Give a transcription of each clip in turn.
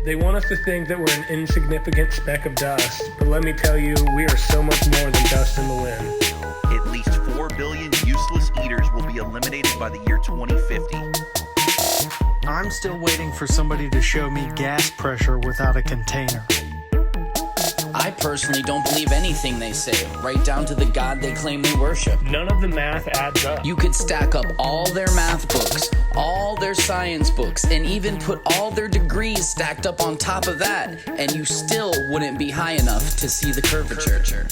They want us to think that we're an insignificant speck of dust, but let me tell you, we are so much more than dust in the wind. At least 4 billion useless eaters will be eliminated by the year 2050. I'm still waiting for somebody to show me gas pressure without a container. I personally don't believe anything they say, right down to the God they claim they worship. None of the math adds up. You could stack up all their math books, all their science books, and even put all their degrees stacked up on top of that, and you still wouldn't be high enough to see the curvature.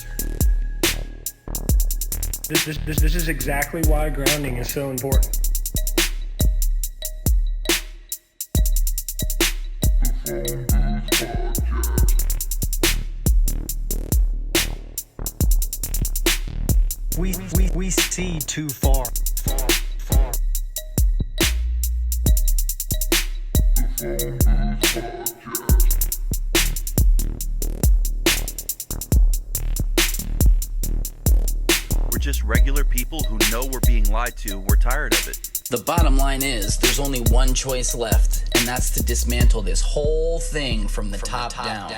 This is exactly why grounding is so important. We see too far. We're just regular people who know we're being lied to. We're tired of it. The bottom line is, there's only one choice left, and that's to dismantle this whole thing from the top down.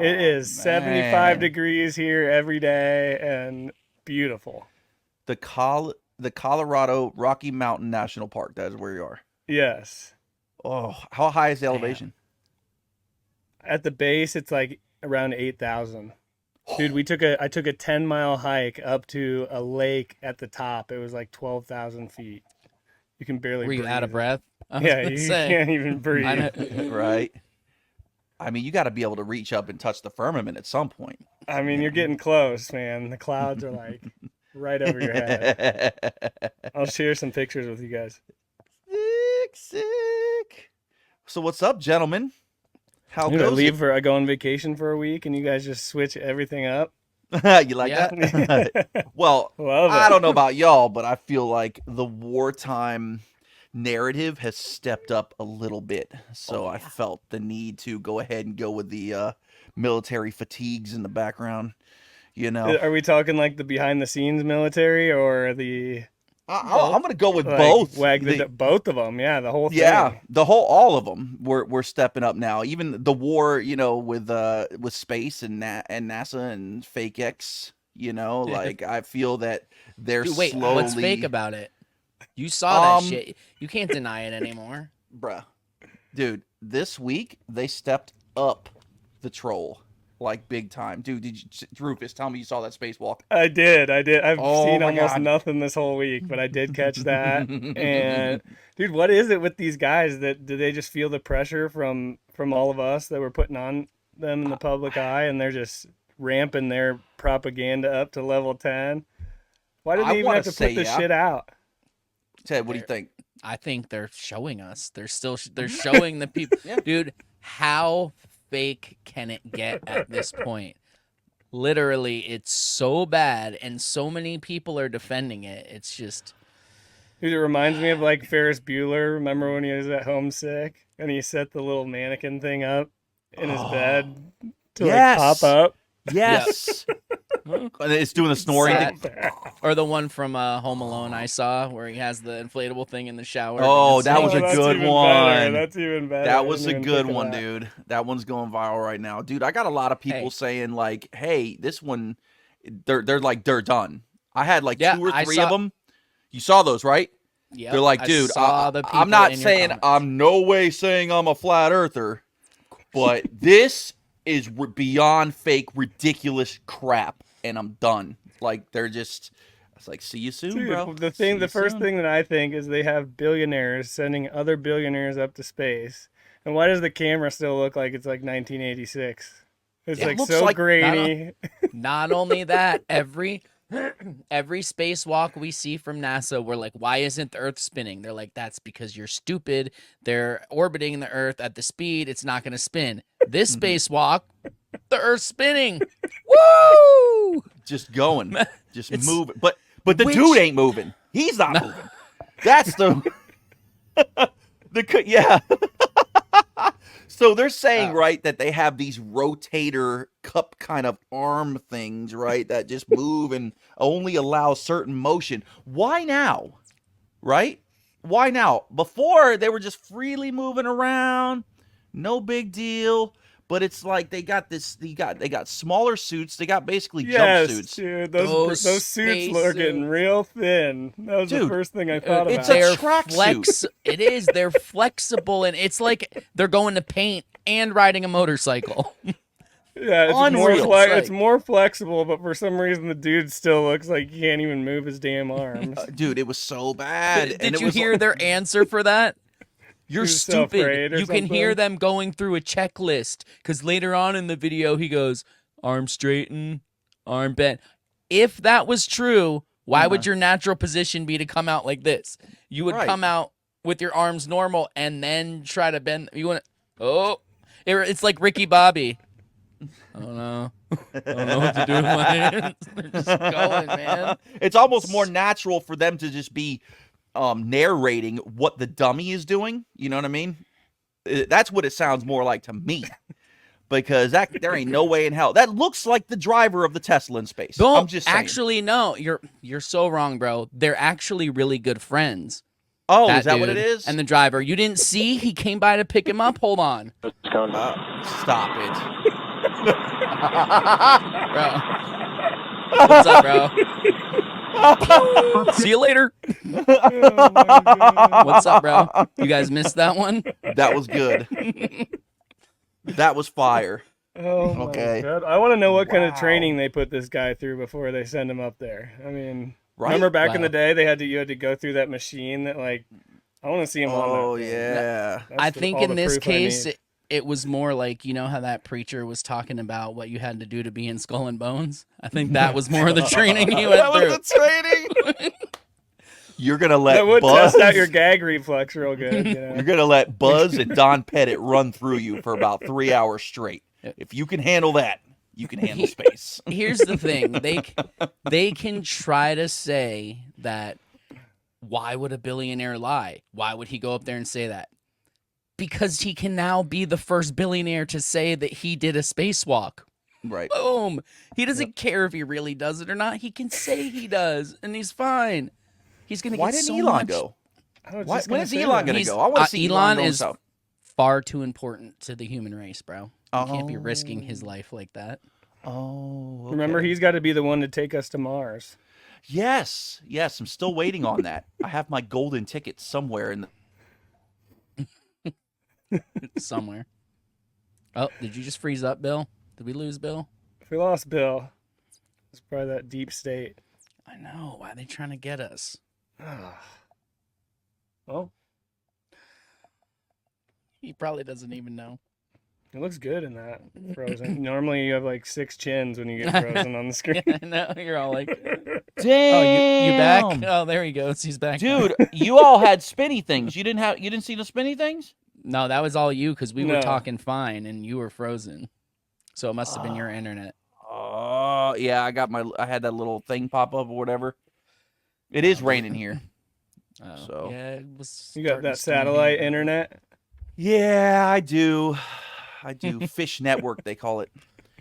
It is 75 degrees here every day and beautiful. The Colorado Rocky Mountain National Park. That is where you are. Yes. Oh, how high is the elevation? At the base, it's like around 8,000. Dude, I took a 10-mile hike up to a lake at the top. It was like 12,000 feet. You can barely breathe. Were you out of breath? Yeah, you can't even breathe. Right. I mean, you got to be able to reach up and touch the firmament at some point. I mean, you're getting close, man. The clouds are like right over your head. I'll share some pictures with you guys. Sick. So what's up, gentlemen? How Dude, goes it? I go on vacation for a week, and you guys just switch everything up. You like that? Well, I don't know about y'all, but I feel like the wartime narrative has stepped up a little bit. So I felt the need to go ahead and go with the military fatigues in the background. You know, Are we talking like the behind the scenes military or the? I'm gonna go with like, both. Both of them, yeah, the whole thing. Yeah, all of them. We're stepping up now. Even the war, you know, with space and NASA and SpaceX. You know, like I feel that they're Dude, slowly. What's fake about it? You saw that shit. You can't deny it anymore. Bruh. Dude, this week they stepped up the troll like big time. Dude, Rufus, tell me you saw that spacewalk. I did. I've seen my almost God. nothing this whole week, but I did catch that. And dude, what is it with these guys that do they just feel the pressure from all of us that we're putting on them in the public eye, and they're just ramping their propaganda up to level 10? Why do they even have to put this shit out? Ted, what do you think? I think they're showing us. They're showing the people. Dude, how fake can it get at this point? Literally, it's so bad, and so many people are defending it. It's just... Dude, it reminds me of like Ferris Bueller. Remember when he was at home sick and he set the little mannequin thing up in his bed to like pop up? Yes. And it's doing the snoring thing. Or the one from Home Alone I saw where he has the inflatable thing in the shower. Oh, that was a good one. That's even better. That was a good one, dude. That one's going viral right now. Dude, I got a lot of people saying like, hey, this one, they're done. I had like 2 or 3 of them. You saw those, right? Yeah. They're like, dude, I'm not saying, I'm no way saying I'm a flat earther, but this is beyond fake, ridiculous crap, and I'm done. Like, they're just, it's like, see you soon, Dude, bro. The first thing that I think is they have billionaires sending other billionaires up to space. And why does the camera still look like it's like 1986? It's like so like, grainy. Not only that, every spacewalk we see from NASA, we're like, why isn't the Earth spinning? They're like, that's because you're stupid. They're orbiting the Earth at the speed. It's not going to spin. This spacewalk, the Earth's spinning. Woo! Just going. Just moving. But the dude ain't moving. He's not moving. That's the... yeah. So they're saying, right, that they have these rotator cup kind of arm things, right, that just move and only allow certain motion. Why now? Right? why now? Before they were just freely moving around, no big deal. But it's like they got smaller suits. They got basically jumpsuits. Dude, Those those suits are getting spacesuits. real thin. That was the Dude, first thing I thought it's about. a tracksuit. It is. They're flexible, and it's like they're going to paint and riding a motorcycle. Yeah, Unreal. it's more flexible, but for some reason the dude still looks like he can't even move his damn arms. Dude, it was so bad. Did you hear their answer for that? You're He was so afraid stupid. or You can hear something? them going through a checklist because later on in the video he goes, arm straighten, arm bent. If that was true, why would your natural position be to come out like this? You would come out with your arms normal and then try to bend. You want to? It's like Ricky Bobby. I don't know. I don't know what to do with my hands. They're just going, man. It's almost more natural for them to just be narrating what the dummy is doing. You know what I mean? That's what it sounds more like to me. Because there ain't no way in hell. That looks like the driver of the Tesla in space. I'm just saying. Actually, no. You're so wrong, bro. They're actually really good friends. Oh, is that what it dude is? And the driver. You didn't see? He came by to pick him up? Hold on. Stop it. Bro. What's up, bro? See you later. What's up, bro? You guys missed that one? That was good. That was fire. Oh my Okay. God. I want to know what kind of training they put this guy through before they send him up there. I mean, remember back in the day you had to go through that machine that I want to see him on that. Oh yeah. I think in this case it was more like, you know how that preacher was talking about what you had to do to be in Skull and Bones? I think that was more of the training he went through. That was the training. You're gonna let that would Buzz test out your gag reflex real good. You're gonna let Buzz and Don Pettit run through you for about 3 hours straight. If you can handle that, you can handle space. Here's the thing. They can try to say that, why would a billionaire lie? Why would he go up there and say that? Because he can now be the first billionaire to say that he did a spacewalk. Right. Boom. He doesn't care if he really does it or not. He can say he does, and he's fine. He's going to get so much. Why didn't Elon go? When is Elon going to go? I want to see Elon going is south. far too important to the human race, bro. He can't be risking his Oh. life like that. Oh, okay. Remember, he's got to be the one to take us to Mars. Yes, I'm still waiting on that. I have my golden ticket somewhere in the... Somewhere. Oh, did you just freeze up, Bill? Did we lose Bill? If we lost Bill, it's probably that deep state. I know. Why are they trying to get us? Well, He probably doesn't even know. it looks good in that frozen. Normally, you have like 6 chins when you get frozen on the screen. I know. You're all like, Damn. oh, you back? Oh, there he goes. He's back. Dude, you all had spinny things. You didn't see the spinny things? No, that was all you because we were No. talking fine and you were frozen. So it must have been your internet. Oh, yeah, I had that little thing pop up or whatever. It is raining here. Oh, So. yeah, it was. You got starting that to storm satellite here. internet? Yeah, I do. Fish network, they call it.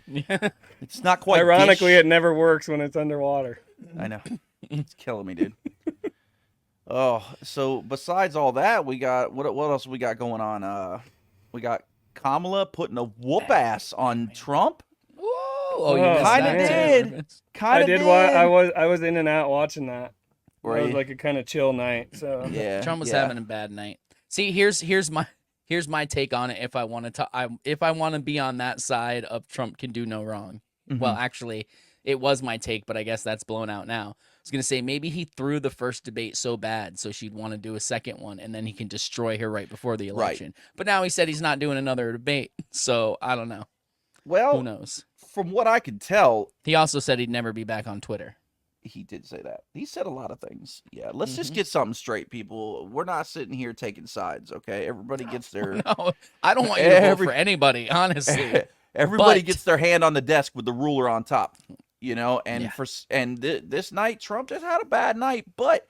It's not quite Ironically, dish. it never works when it's underwater. I know. It's killing me, dude. Oh, so besides all that, we got what else we got going on? We got Kamala putting a whoop ass on Trump. Whoa! Oh, you Oh, missed kinda that did. too. Kind I of did. I was in and out watching that. It was like a kind of chill night. So Yeah. Trump was yeah. having a bad night. See, here's my take on it. If I want to be on that side of Trump can do no wrong. Mm-hmm. Well, actually, it was my take, but I guess that's blown out now. I was gonna say maybe he threw the first debate so bad so she'd want to do a second one, and then he can destroy her right before the election. But now he said he's not doing another debate, so I don't know. Well, Who knows? from what I can tell, He also said he'd never be back on Twitter. he did say that. He said a lot of things. Yeah, let's just Mm-hmm. get something straight, people. We're not sitting here taking sides, okay? Everybody gets their No, I don't want you to vote for anybody, honestly. everybody But- gets their hand on the desk with the ruler on top, and Yeah. this night Trump just had a bad night, but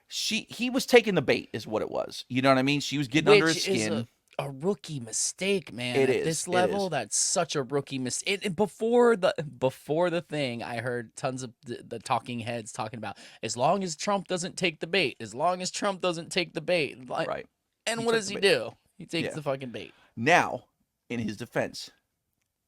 he was taking the bait is what it was. You know what I mean? She was getting under his Which is skin. a rookie mistake, man. It At is, this it level, is. that's such a rookie mistake. Before the thing, I heard tons of the talking heads talking about as long as Trump doesn't take the bait, as long as Trump doesn't take the bait. Like, Right. and He what took does the he bait. do? He takes Yeah. the fucking bait. Now, in his defense,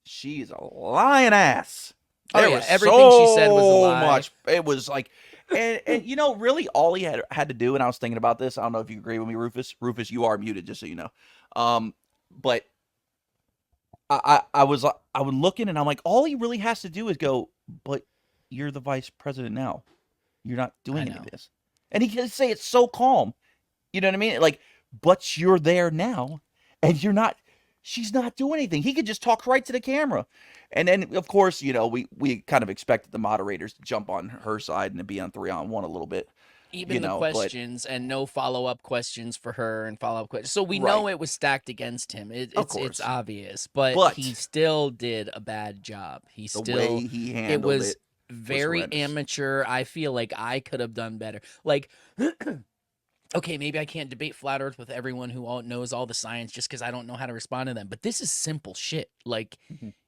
she's a lying ass. Oh, There yeah, was everything she said was a so lie. much. It was like, and you know, really, all he had to do. And I was thinking about this. I don't know if you agree with me, Rufus. Rufus, you are muted, just so you know. But I was looking, and I'm like, all he really has to do is go. But you're the vice president now. You're not doing any of this, and he can say it so calm. You know what I mean? Like, but you're there now, and you're not. She's not doing anything. He could just talk right to the camera. And then, of course, you know, we kind of expected the moderators to jump on her side and to be on 3-on-1 a little bit. Even the questions and no follow-up questions for her and follow-up questions. So we know it was stacked against him. It's obvious, but he still did a bad job. The way he handled it was very amateur. I feel like I could have done better. Like, okay, maybe I can't debate flat earth with everyone who knows all the science just because I don't know how to respond to them. But this is simple shit. Like,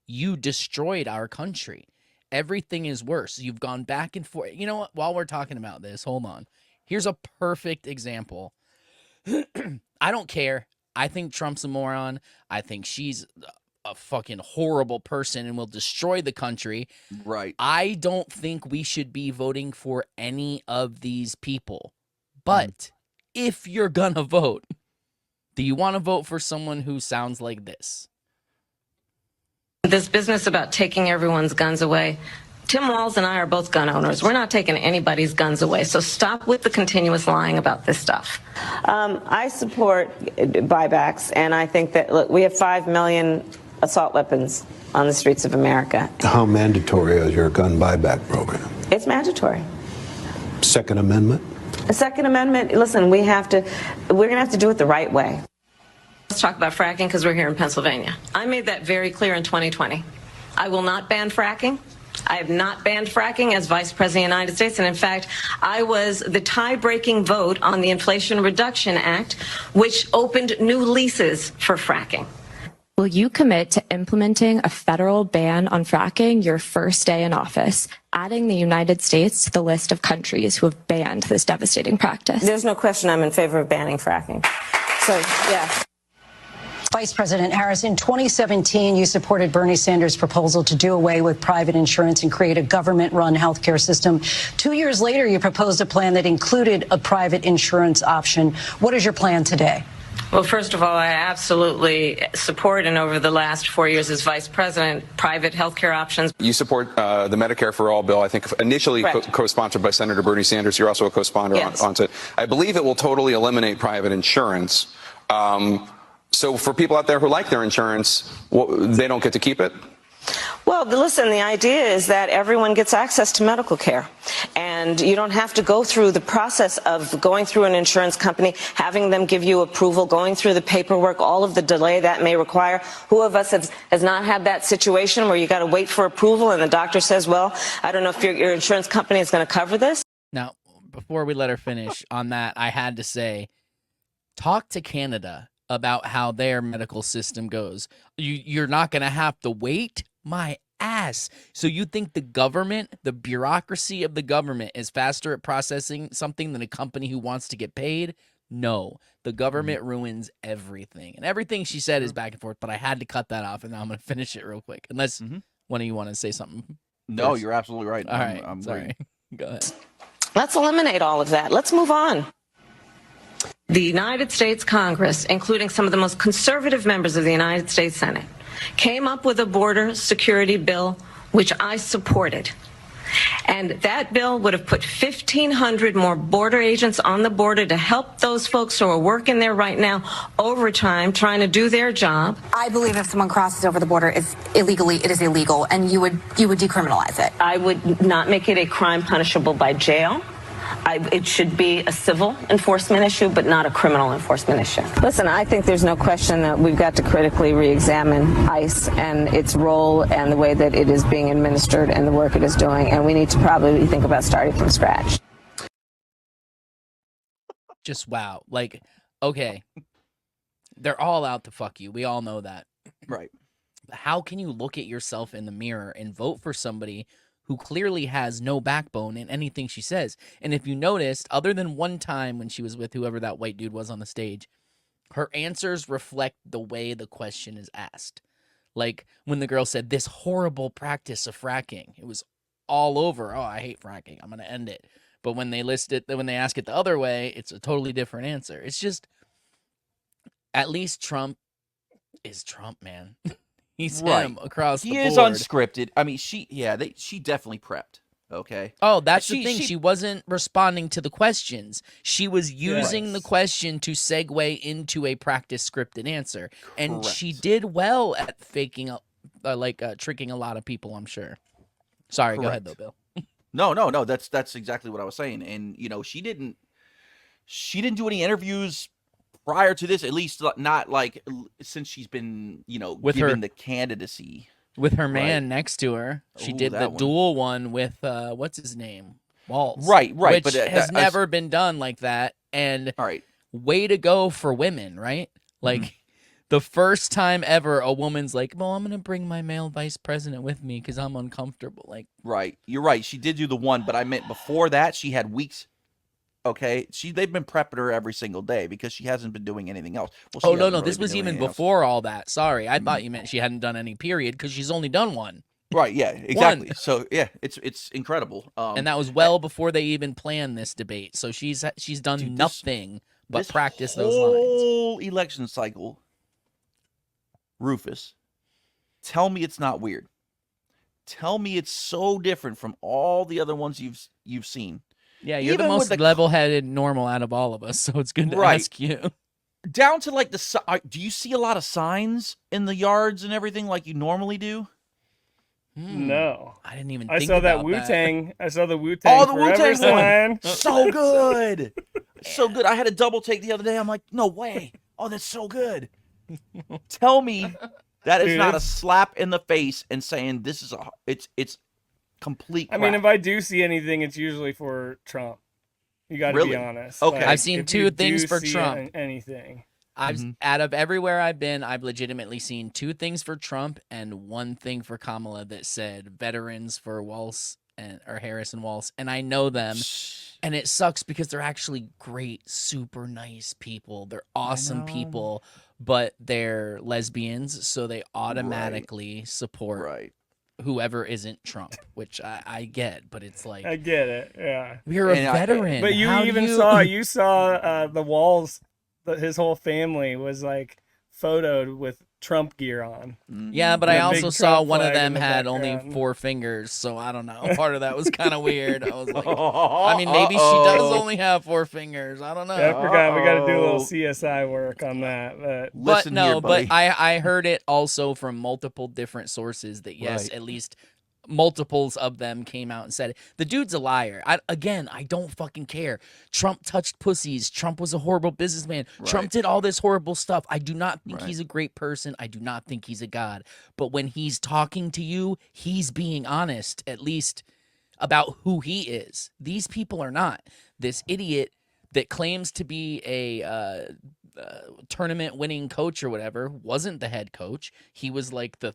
you destroyed our country. Everything is worse. You've gone back and forth. You know what? While we're talking about this, hold on. Here's a perfect example. I don't care. I think Trump's a moron. I think she's a fucking horrible person and will destroy the country. Right. I don't think we should be voting for any of these people. But if you're gonna vote, do you want to vote for someone who sounds like this? This business about taking everyone's guns away, Tim Walz and I are both gun owners. We're not taking anybody's guns away. So stop with the continuous lying about this stuff. I support buybacks, and I think that, look, we have 5 million assault weapons on the streets of America. How mandatory is your gun buyback program? It's mandatory. Second Amendment? The Second Amendment, listen, we're going to have to do it the right way. Let's talk about fracking because we're here in Pennsylvania. I made that very clear in 2020. I will not ban fracking. I have not banned fracking as Vice President of the United States. And in fact, I was the tie-breaking vote on the Inflation Reduction Act, which opened new leases for fracking. Will you commit to implementing a federal ban on fracking your first day in office, adding the United States to the list of countries who have banned this devastating practice? There's no question I'm in favor of banning fracking. So, yeah. Vice President Harris, in 2017, you supported Bernie Sanders' proposal to do away with private insurance and create a government-run healthcare system. 2 years later, you proposed a plan that included a private insurance option. What is your plan today? Well, first of all, I absolutely support, and over the last 4 years as vice president, private health care options. You support the Medicare for All bill, I think initially co-sponsored by Senator Bernie Sanders. You're also a co-sponsor on it. I believe it will totally eliminate private insurance. So for people out there who like their insurance, they don't get to keep it? Well, listen, the idea is that everyone gets access to medical care, and you don't have to go through the process of going through an insurance company, having them give you approval, going through the paperwork, all of the delay that may require. Who of us has not had that situation where you got to wait for approval and the doctor says, well, I don't know if your insurance company is going to cover this? Now, before we let her finish on that, I had to say, talk to Canada about how their medical system goes. You're not going to have to wait? My ass. So you think the government, the bureaucracy of the government is faster at processing something than a company who wants to get paid? No. The government ruins everything. And everything she said is back and forth, but I had to cut that off, and now I'm going to finish it real quick. Unless one of you want to say something. No, first. you're absolutely right. All right. I'm sorry. Go ahead. Let's eliminate all of that. Let's move on. The United States Congress, including some of the most conservative members of the United States Senate, came up with a border security bill, which I supported. And that bill would have put 1,500 more border agents on the border to help those folks who are working there right now, overtime, trying to do their job. I believe if someone crosses over the border it is illegal, and you would decriminalize it. I would not make it a crime punishable by jail. It should be a civil enforcement issue, but not a criminal enforcement issue. Listen, I think there's no question that we've got to critically re-examine ICE and its role and the way that it is being administered and the work it is doing, and we need to probably think about starting from scratch. Just wow. Like, okay. They're all out to fuck you. We all know that. Right. How can you look at yourself in the mirror and vote for somebody who clearly has no backbone in anything she says? And if you noticed, other than one time when she was with whoever that white dude was on the stage, her answers reflect the way the question is asked. Like when the girl said, this horrible practice of fracking, it was all over. Oh, I hate fracking. I'm going to end it. But when they ask it the other way, it's a totally different answer. It's just, at least Trump is Trump, man. He's him across the board. He is unscripted. I mean, she definitely prepped. Okay. Oh, that's the thing. She wasn't responding to the questions. She was using the question to segue into a practice scripted answer. And she did well at faking, tricking a lot of people, I'm sure. Sorry, go ahead though, Bill. No. That's exactly what I was saying. And she didn't do any interviews prior to this, at least not like since she's been, given the candidacy. With her man next to her. She did the dual one with, what's his name? Waltz. Right. Which But has never been done like that. And way to go for women, right? Like, the first time ever a woman's like, well, I'm going to bring my male vice president with me because I'm uncomfortable. Like, right. You're right. She did do the one, but I meant before that, she had weeks. Okay, they've been prepping her every single day because she hasn't been doing anything else. Well, no, this was even before all that. Sorry, I thought you meant she hadn't done any period because she's only done one. Right? Yeah, exactly. So yeah, it's incredible. And that was well before they even planned this debate. So she's done nothing but practice those lines. Whole election cycle, Rufus. Tell me it's not weird. Tell me it's so different from all the other ones you've seen. Yeah, you're the most level-headed normal out of all of us, so it's good to ask you. Down to like do you see a lot of signs in the yards and everything like you normally do? No, I didn't even. I think saw about that Wu-Tang. I saw the Wu-Tang. Oh, the Wu-Tang sign. So good, so good. I had a double take the other day. I'm like, no way. Oh, that's so good. Tell me that is not a slap in the face and saying this is it's complete crap. I mean, if I do see anything, it's usually for Trump. You got to be honest. Okay, I've seen two things for Trump. Anything. Out of everywhere I've been, I've legitimately seen two things for Trump and one thing for Kamala that said veterans for Waltz or Harris and Waltz, and I know them, and it sucks because they're actually great, super nice people. They're awesome people, but they're lesbians, so they automatically support whoever isn't Trump, which I get, but it's like I get it. Yeah, you're a veteran, but you saw the walls. His whole family was like photoed with Trump gear on. Yeah, but I also saw one of them had only 4 fingers, so I don't know. Part of that was kind of weird. I was like, I mean, maybe she does only have 4 fingers. I don't know. Yeah, I forgot. We got to do a little CSI work on that. But I heard it also from multiple different sources that yes, at least multiples of them came out and said it. The dude's a liar. I don't fucking care. Trump touched pussies. Trump was a horrible businessman. Trump did all this horrible stuff. I do not think he's a great person. I do not think he's a god. But when he's talking to you, he's being honest, at least about who he is. These people are not. This idiot that claims to be a tournament winning coach or whatever wasn't the head coach. He was like the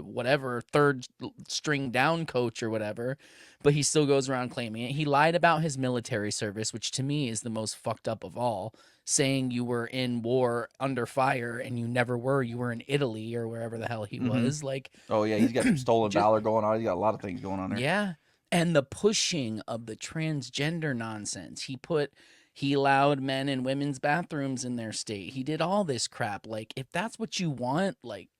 whatever third string down coach or whatever, but he still goes around claiming it. He lied about his military service, which to me is the most fucked up of all, saying you were in war under fire and you never were. You were in Italy or wherever the hell he was. Like, oh yeah, he's got some stolen valor going on. He's got a lot of things going on there. Yeah, and the pushing of the transgender nonsense. He allowed men in women's bathrooms in their state. He did all this crap. Like, if that's what you want, like,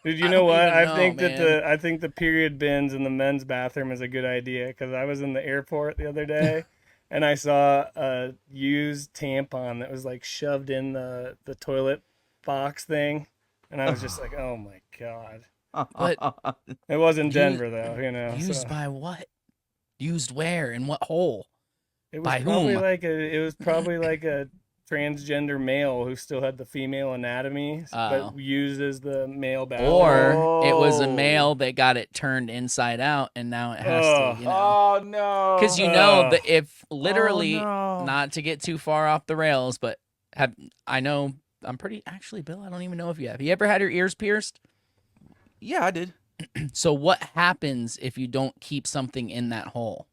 Dude, you know what? I think the period bins in the men's bathroom is a good idea because I was in the airport the other day and I saw a used tampon that was like shoved in the toilet box thing, and I was just like, oh my god. But it wasn't Denver though, you know. Used by what? Used where? In what hole? It was by probably whom? It was probably like a transgender male who still had the female anatomy, but uses the male bathroom. Or it was a male that got it turned inside out, and now it has to, you know. Oh, no. Because you know, that if literally, not to get too far off the rails, but I know I'm pretty actually, Bill. I don't even know if you have. You ever had your ears pierced? Yeah, I did. So what happens if you don't keep something in that hole?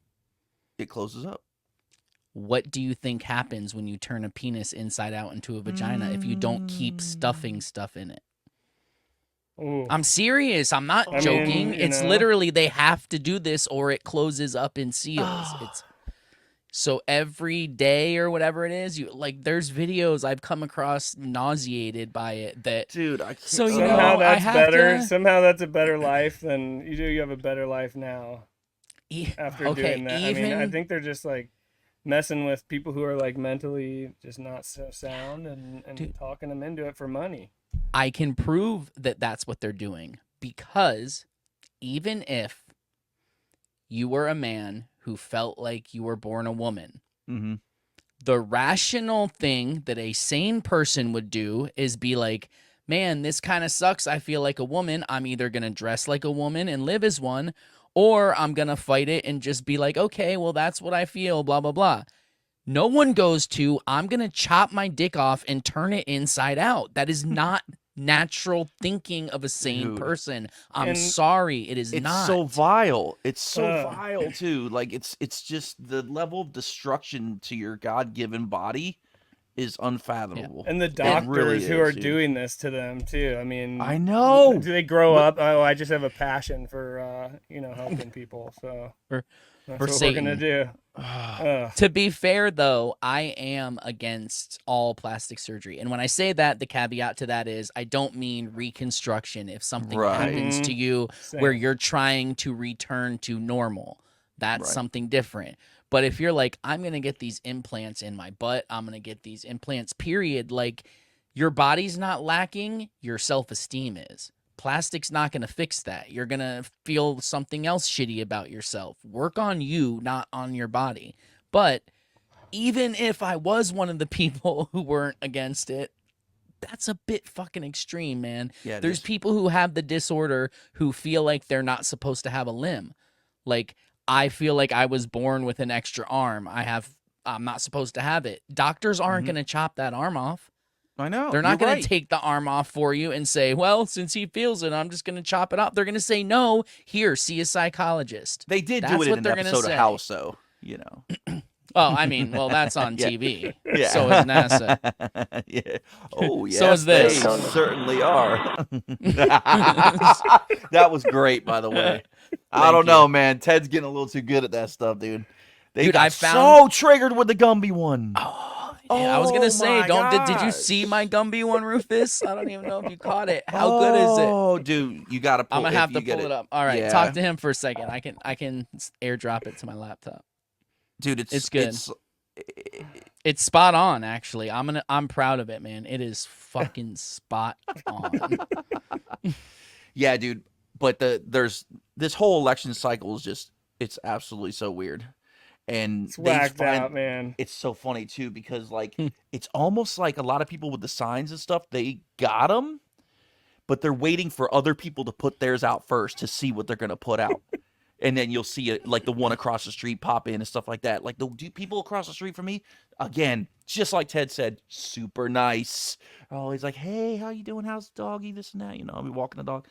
It closes up. What do you think happens when you turn a penis inside out into a vagina if you don't keep stuffing stuff in it? Ooh. I'm serious. I'm not joking. It's literally they have to do this or it closes up and seals. It's so every day or whatever it is, you like there's videos I've come across nauseated by it that dude, I can't. So you somehow know, that's I have better. to... Somehow that's a better life than you do. You have a better life now after doing that. I mean, I think they're just like messing with people who are like mentally just not so sound and talking them into it for money. I can prove that that's what they're doing because even if you were a man who felt like you were born a woman, the rational thing that a sane person would do is be like, man, this kind of sucks. I feel like a woman. I'm either going to dress like a woman and live as one, or I'm going to fight it and just be like, okay, well, that's what I feel, blah, blah, blah. No one goes to, I'm going to chop my dick off and turn it inside out. That is not natural thinking of a sane person. I'm sorry, it is not. It's so vile. It's so vile too. Like it's just the level of destruction to your God-given body is unfathomable. And the doctors who are doing this to them too. I mean, I know. Do they grow up? Oh, I just have a passion for helping people. So that's what Satan. we're gonna do. To be fair, though, I am against all plastic surgery. And when I say that, the caveat to that is I don't mean reconstruction. If something happens to you where you're trying to return to normal, that's something different. But if you're like, I'm going to get these implants in my butt, I'm going to get these implants, period, like your body's not lacking, your self-esteem is. Plastic's not going to fix that. You're going to feel something else shitty about yourself. Work on you, not on your body. But even if I was one of the people who weren't against it, that's a bit fucking extreme, man. Yeah, there's people who have the disorder who feel like they're not supposed to have a limb. Like, I feel like I was born with an extra arm. I'm not supposed to have it. Doctors aren't going to chop that arm off. I know. They're not going to take the arm off for you and say, well, since he feels it, I'm just going to chop it off. They're going to say, no, here, see a psychologist. They did do it in an episode of House, though, you know. Oh, I mean, well, that's on TV. Yeah. So is NASA. Yeah. Oh, yes, so is this. They certainly are. That was great, by the way. I don't know, man. Ted's getting a little too good at that stuff, dude. They got so triggered with the Gumby one. Yeah, I was gonna say, did you see my Gumby one, Rufus? I don't even know if you caught it. How good is it? Oh, dude, you gotta. I'm gonna have to pull it up. All right, talk to him for a second. I can airdrop it to my laptop. Dude, it's good. It's spot on, actually. I'm proud of it, man. It is fucking spot on. Yeah, dude. But there's this whole election cycle is just it's absolutely so weird. And it's whacked out, man. It's so funny too because like it's almost like a lot of people with the signs and stuff, they got them, but they're waiting for other people to put theirs out first to see what they're gonna put out, and then you'll see it like the one across the street pop in and stuff like that. Like the people across the street from me, again, just like Ted said, super nice. Oh, he's like, hey, how you doing? How's the doggy? This and that. You know, I'll be walking the dog,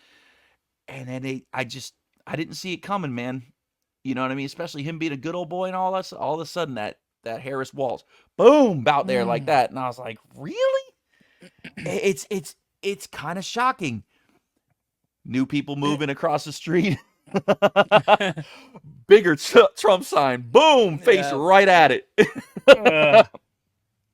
and then I didn't see it coming, man. You know what I mean? Especially him being a good old boy and all that. All of a sudden, that Harris Walls, boom, out there like that, and I was like, really? It's kind of shocking. New people moving across the street, bigger Trump sign, boom, face right at it.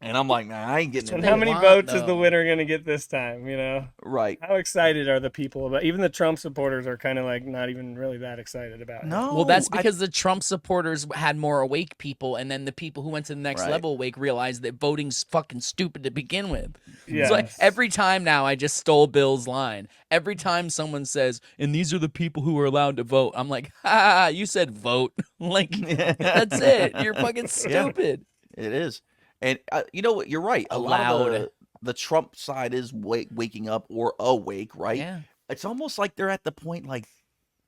And I'm like, nah, I ain't getting it. And how many votes is the winner going to get this time, you know? Right. How excited are the people about even the Trump supporters are kind of like not even really that excited about it. Well, that's because the Trump supporters had more awake people, and then the people who went to the next level awake realized that voting's fucking stupid to begin with. Yes. So like, every time now, I just stole Bill's line. Every time someone says, and these are the people who are allowed to vote, I'm like, ha, you said vote. Like, that's it. You're fucking stupid. Yeah, it is. And you know what? You're right. A lot of the Trump side is waking up or awake, right? Yeah. It's almost like they're at the point like,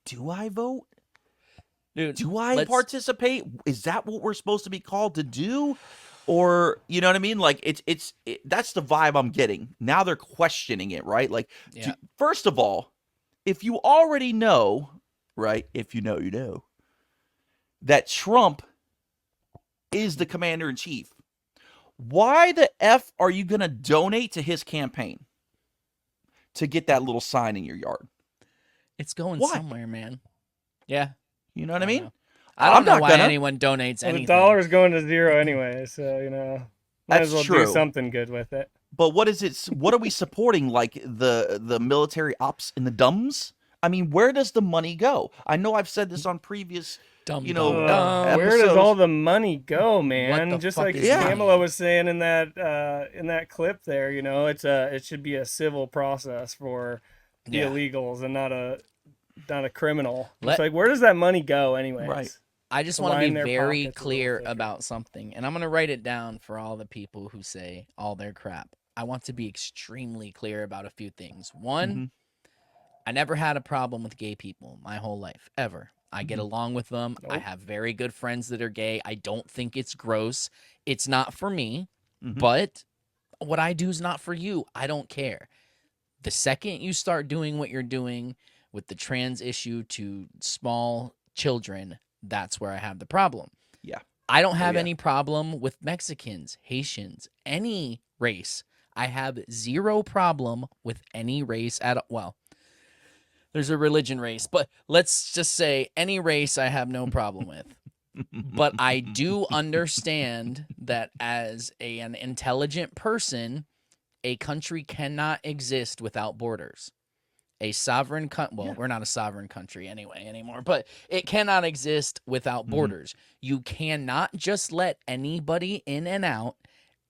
do I vote? Dude, do I participate? Is that what we're supposed to be called to do? Or, you know what I mean? Like that's the vibe I'm getting. Now they're questioning it, right? Like, first of all, if you already know, right? If you know, you know, that Trump is the commander in chief, why the F are you going to donate to his campaign to get that little sign in your yard? It's going somewhere, man. Yeah. You know what I mean? I don't know why anyone donates anything. The dollar's going to zero anyway, so, you know, might as well true. do something good with it. But what is it? What are we supporting? Like the military ops in the dumbs? I mean, where does the money go? I know I've said this on previous, episodes. Where does all the money go, man? Just like Pamela was saying in that clip there, you know, it should be a civil process for the illegals and not a criminal. It's like, where does that money go anyways? Right. I just want to be very clear about something, and I'm going to write it down for all the people who say all their crap. I want to be extremely clear about a few things. One, I never had a problem with gay people my whole life, ever. I get along with them. I have very good friends that are gay. I don't think it's gross. It's not for me, but what I do is not for you. I don't care. The second you start doing what you're doing with the trans issue to small children, that's where I have the problem. Yeah. I don't have any problem with Mexicans, Haitians, any race. I have zero problem with any race at all. Well, there's a religion race, but let's just say any race I have no problem with. But I do understand that as an intelligent person, a country cannot exist without borders. A sovereign we're not a sovereign country anymore, but it cannot exist without borders. You cannot just let anybody in and out.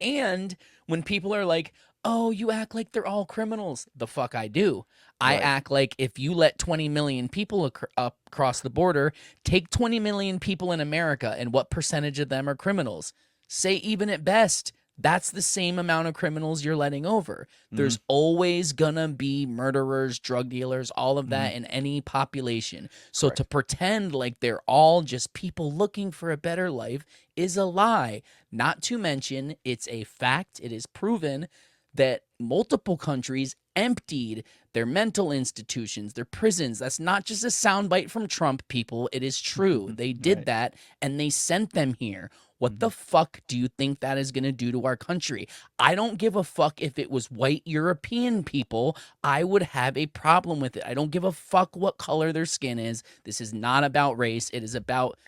And when people are like, oh, you act like they're all criminals, the fuck I do. I act like if you let 20 million people across the border, take 20 million people in America, and what percentage of them are criminals? Say even at best, that's the same amount of criminals you're letting over. There's always gonna be murderers, drug dealers, all of that in any population. So to pretend like they're all just people looking for a better life is a lie. Not to mention, it's a fact, it is proven that multiple countries emptied their mental institutions, their prisons. That's not just a soundbite from Trump, people. It is true. They did that, and they sent them here. What the fuck do you think that is going to do to our country? I don't give a fuck if it was white European people. I would have a problem with it. I don't give a fuck what color their skin is. This is not about race. It is about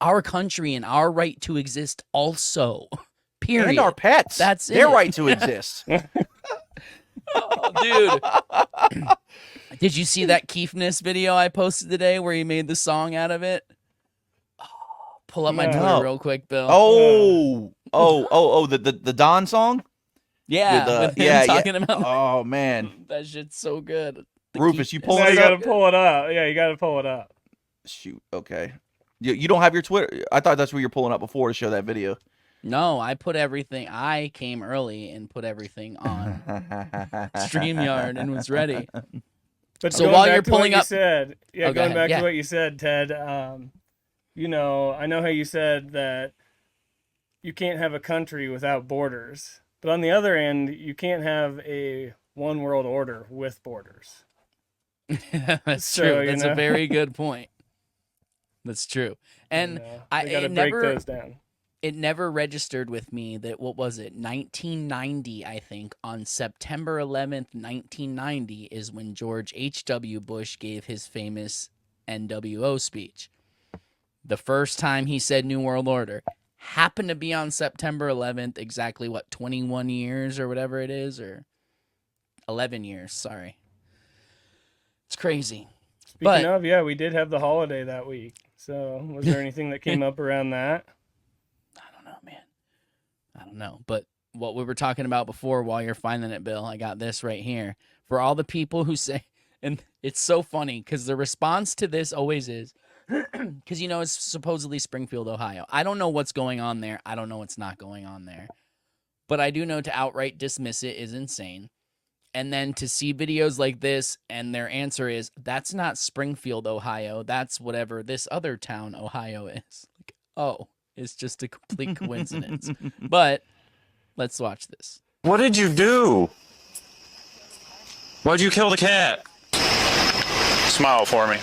our country and our right to exist also. Period. And our pets. That's their it. right to exist. Oh, dude. Did you see that Keefness video I posted today where he made the song out of it? Pull up my Twitter real quick, Bill. The Don song? Yeah, with him talking about oh, man. that shit's so good. Rufus, you pulling you it gotta up? pull it up. Yeah, you gotta pull it up. Shoot, okay. You don't have your Twitter? I thought that's what you were pulling up before to show that video. No, I put everything. I came early and put everything on StreamYard and was ready. But so while you're pulling up, going back to what you said, Ted. You know, I know how you said that you can't have a country without borders, but on the other end, you can't have a one world order with borders. That's true. That's a very good point. That's true. And I got to break those down. It never registered with me that, what was it, 1990, I think, on September 11th, 1990, is when George H.W. Bush gave his famous NWO speech. The first time he said New World Order happened to be on September 11th, exactly, 21 years or whatever it is, or 11 years, sorry. It's crazy. Speaking of, we did have the holiday that week. So was there anything that came up around that? I don't know, but what we were talking about before, while you're finding it, Bill, I got this right here. For all the people who say, and it's so funny because the response to this always is, because, you know, it's supposedly Springfield, Ohio. I don't know what's going on there. I don't know what's not going on there. But I do know to outright dismiss it is insane. And then to see videos like this and their answer is, that's not Springfield, Ohio. That's whatever this other town, Ohio, is. Like, oh, It's just a complete coincidence. But let's watch this. What did you do? Why'd you kill the cat? Smile for me.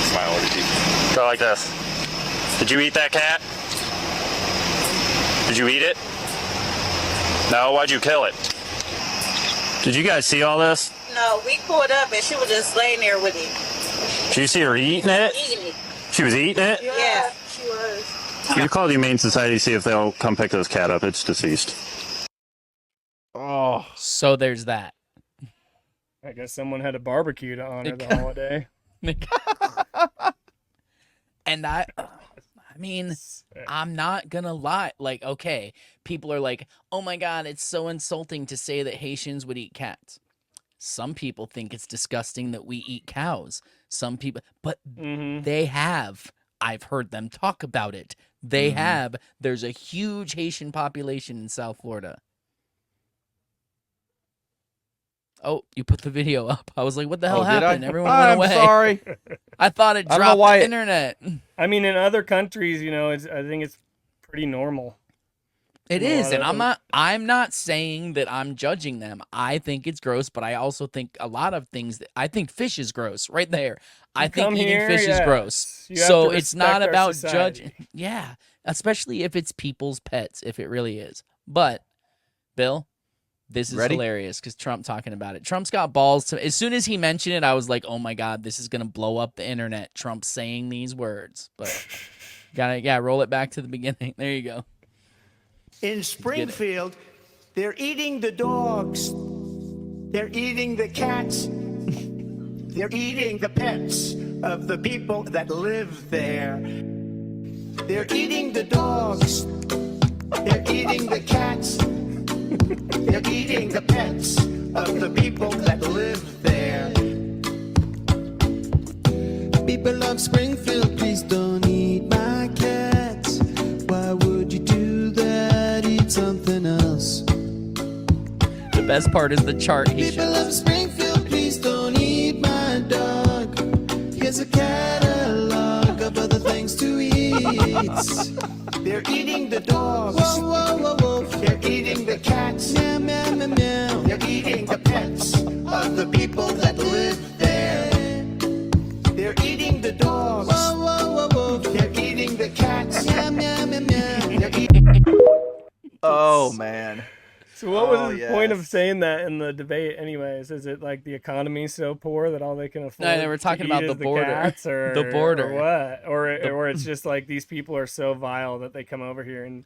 Smile over you. Go like this. Did you eat that cat? Did you eat it? No, why'd you kill it? Did you guys see all this? No, we pulled up and she was just laying there with it. Did you see her eating it? Eating it. She was eating it? Yeah, she was. You call the Humane Society to see if they'll come pick this cat up. It's deceased. Oh. So there's that. I guess someone had a barbecue to honor the holiday. And I mean, I'm not gonna lie. Like, okay, people are like, oh my God, it's so insulting to say that Haitians would eat cats. Some people think it's disgusting that we eat cows. Some people, but they have. I've heard them talk about it. They have. There's a huge Haitian population in South Florida. Oh, you put the video up. I was like, what the hell happened? Everyone went away. I'm sorry. I thought it I don't know dropped why the internet. I mean, in other countries, you know, I think it's pretty normal. It is, and I'm not saying that I'm judging them. I think it's gross, but I also think a lot of things I think fish is gross right there. I think eating fish is gross. So it's not about judging. Yeah, especially if it's people's pets, if it really is. But Bill, this is hilarious because Trump talking about it. Trump's got balls to. As soon as he mentioned it, I was like, oh my God, this is gonna blow up the internet. Trump saying these words, but gotta roll it back to the beginning. There you go. In Springfield, they're eating the dogs. They're eating the cats. They're eating the pets of the people that live there. They're eating the dogs. They're eating the cats. They're eating the pets of the people that live there. People of Springfield, please don't eat my cats. Why would you do that? Eat something else. The best part is the chart he People shows. of Springfield, please don't eat my dog. Here's a catalog of other things to eat. They're eating the dogs. Whoa, whoa, whoa, whoa. They're eating the cats. Meow, meow, meow, meow. They're eating the pets of the people that live there. They're eating the dogs. Whoa, whoa, whoa, whoa. They're eating the cats. Meow, meow, meow, meow. They're eating. Oh man. So what was the point of saying that in the debate anyways? Is it like the economy's so poor that all they can afford No, they were talking to eat about is the border. cats or, The border. or what? Or it's just like these people are so vile that they come over here and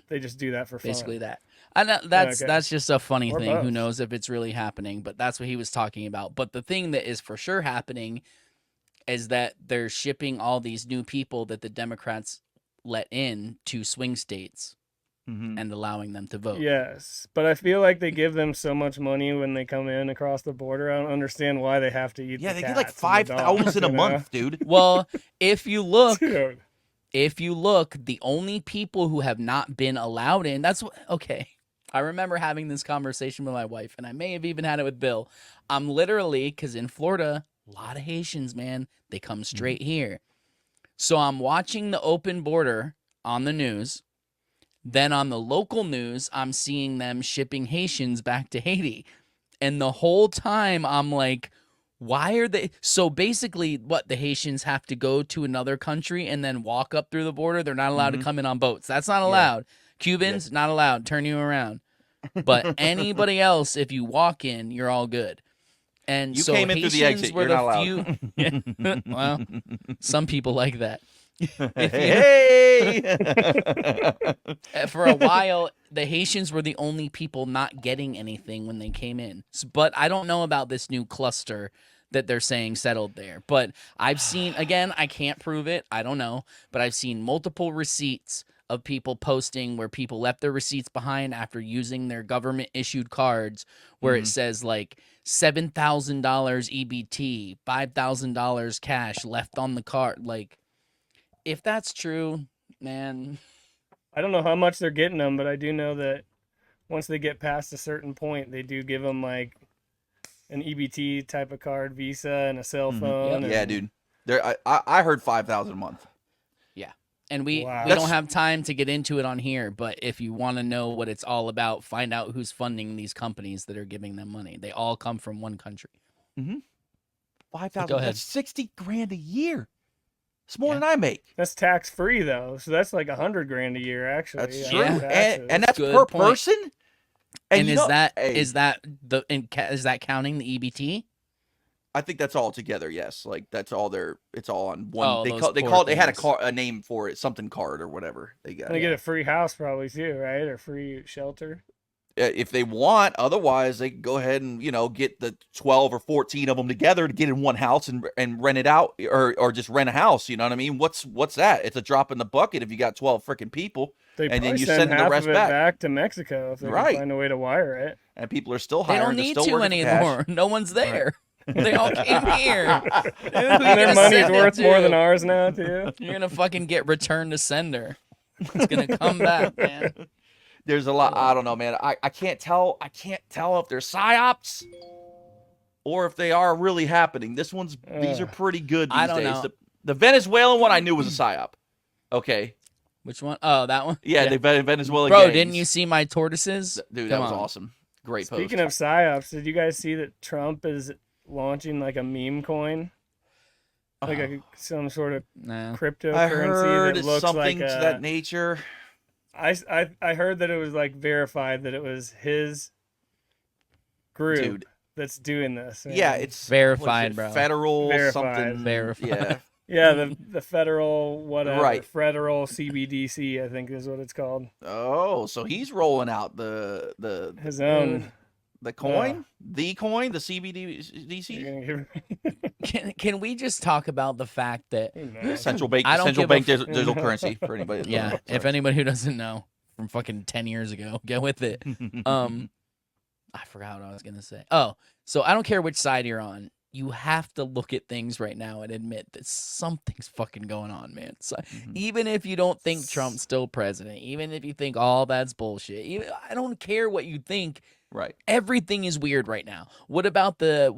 they just do that for fun. Basically that. I know that's Okay. that's just a funny Or thing. Who both. knows if it's really happening, but that's what he was talking about. But the thing that is for sure happening is that they're shipping all these new people that the Democrats let in to swing states and allowing them to vote. Yes, but I feel like they give them so much money when they come in across the border. I don't understand why they have to eat. Yeah, the they get like cats and the dogs, 5,000 a you know? month, dude. Well, if you look, Dude. the only people who have not been allowed in, okay. I remember having this conversation with my wife, and I may have even had it with Bill. I'm literally, because in Florida, a lot of Haitians, man, they come straight here. So I'm watching the open border on the news. Then on the local news, I'm seeing them shipping Haitians back to Haiti. And the whole time I'm like, why are they? So basically, what, the Haitians have to go to another country and then walk up through the border? They're not allowed to come in on boats. That's not allowed. Cubans, not allowed. Turn you around. But anybody else, if you walk in, you're all good. And You so came in through the Haitians exit. were You're not allowed. few. Well, some people like that. Hey! For a while, the Haitians were the only people not getting anything when they came in. But I don't know about this new cluster that they're saying settled there. But I've seen, again, I can't prove it. I don't know. But I've seen multiple receipts of people posting where people left their receipts behind after using their government-issued cards where it says, like, $7,000 EBT, $5,000 cash left on the card. Like, if that's true, man. I don't know how much they're getting them, but I do know that once they get past a certain point, they do give them like an EBT type of card, Visa, and a cell phone. Yeah, and dude. I heard 5,000 a month. Yeah. And we don't have time to get into it on here, but if you want to know what it's all about, find out who's funding these companies that are giving them money. They all come from one country. Mm-hmm. 5,000. Go ahead. That's 60 grand a year. It's more than I make. That's tax free though, so that's like 100 grand a year actually. That's true, and that's per person. And is that counting the EBT? I think that's all together. Yes, like that's all it's all on one. Oh, they had a name for it, something card or whatever. They got. And they get a free house probably too, right? Or free shelter. If they want, otherwise they can go ahead and get the 12 or 14 of them together to get in one house and rent it out, or just rent a house. You know what I mean? What's that? It's a drop in the bucket if you got 12 freaking people, and then you send half the rest of it back to Mexico if they Right. can find a way to wire it. And people are still They hiring. don't need still to working anymore. No one's there. They all came here. Their money's worth more than ours now too. You're gonna fucking get return to sender. It's gonna come back, man. There's a lot. I don't know, man. I can't tell. I can't tell if they're psyops or if they are really happening. These are pretty good these I don't days. know. The Venezuelan one I knew was a psyop. Okay. Which one? Oh, that one. Yeah, the Venezuelan. Bro, gangs. didn't you see my tortoises? Dude, Come that was on. awesome. Great post. Speaking of psyops, did you guys see that Trump is launching like a meme coin? Like some sort of cryptocurrency I heard that looks something like to that nature. I heard that it was like verified that it was his group that's doing this. Man. Yeah, it's verified, bro. Federal something. Verified. Yeah. Yeah, the federal whatever. Right. Federal CBDC, I think is what it's called. Oh, so he's rolling out his own the coin, the CBDC. Can we just talk about the fact that central bank digital currency for anybody? Yeah, if anybody who doesn't know from fucking 10 years ago, get with it. I forgot what I was gonna say. Oh, so I don't care which side you're on. You have to look at things right now and admit that something's fucking going on, man. So even if you don't think Trump's still president, even if you think all that's bullshit, I don't care what you think. Right. Everything is weird right now. What about the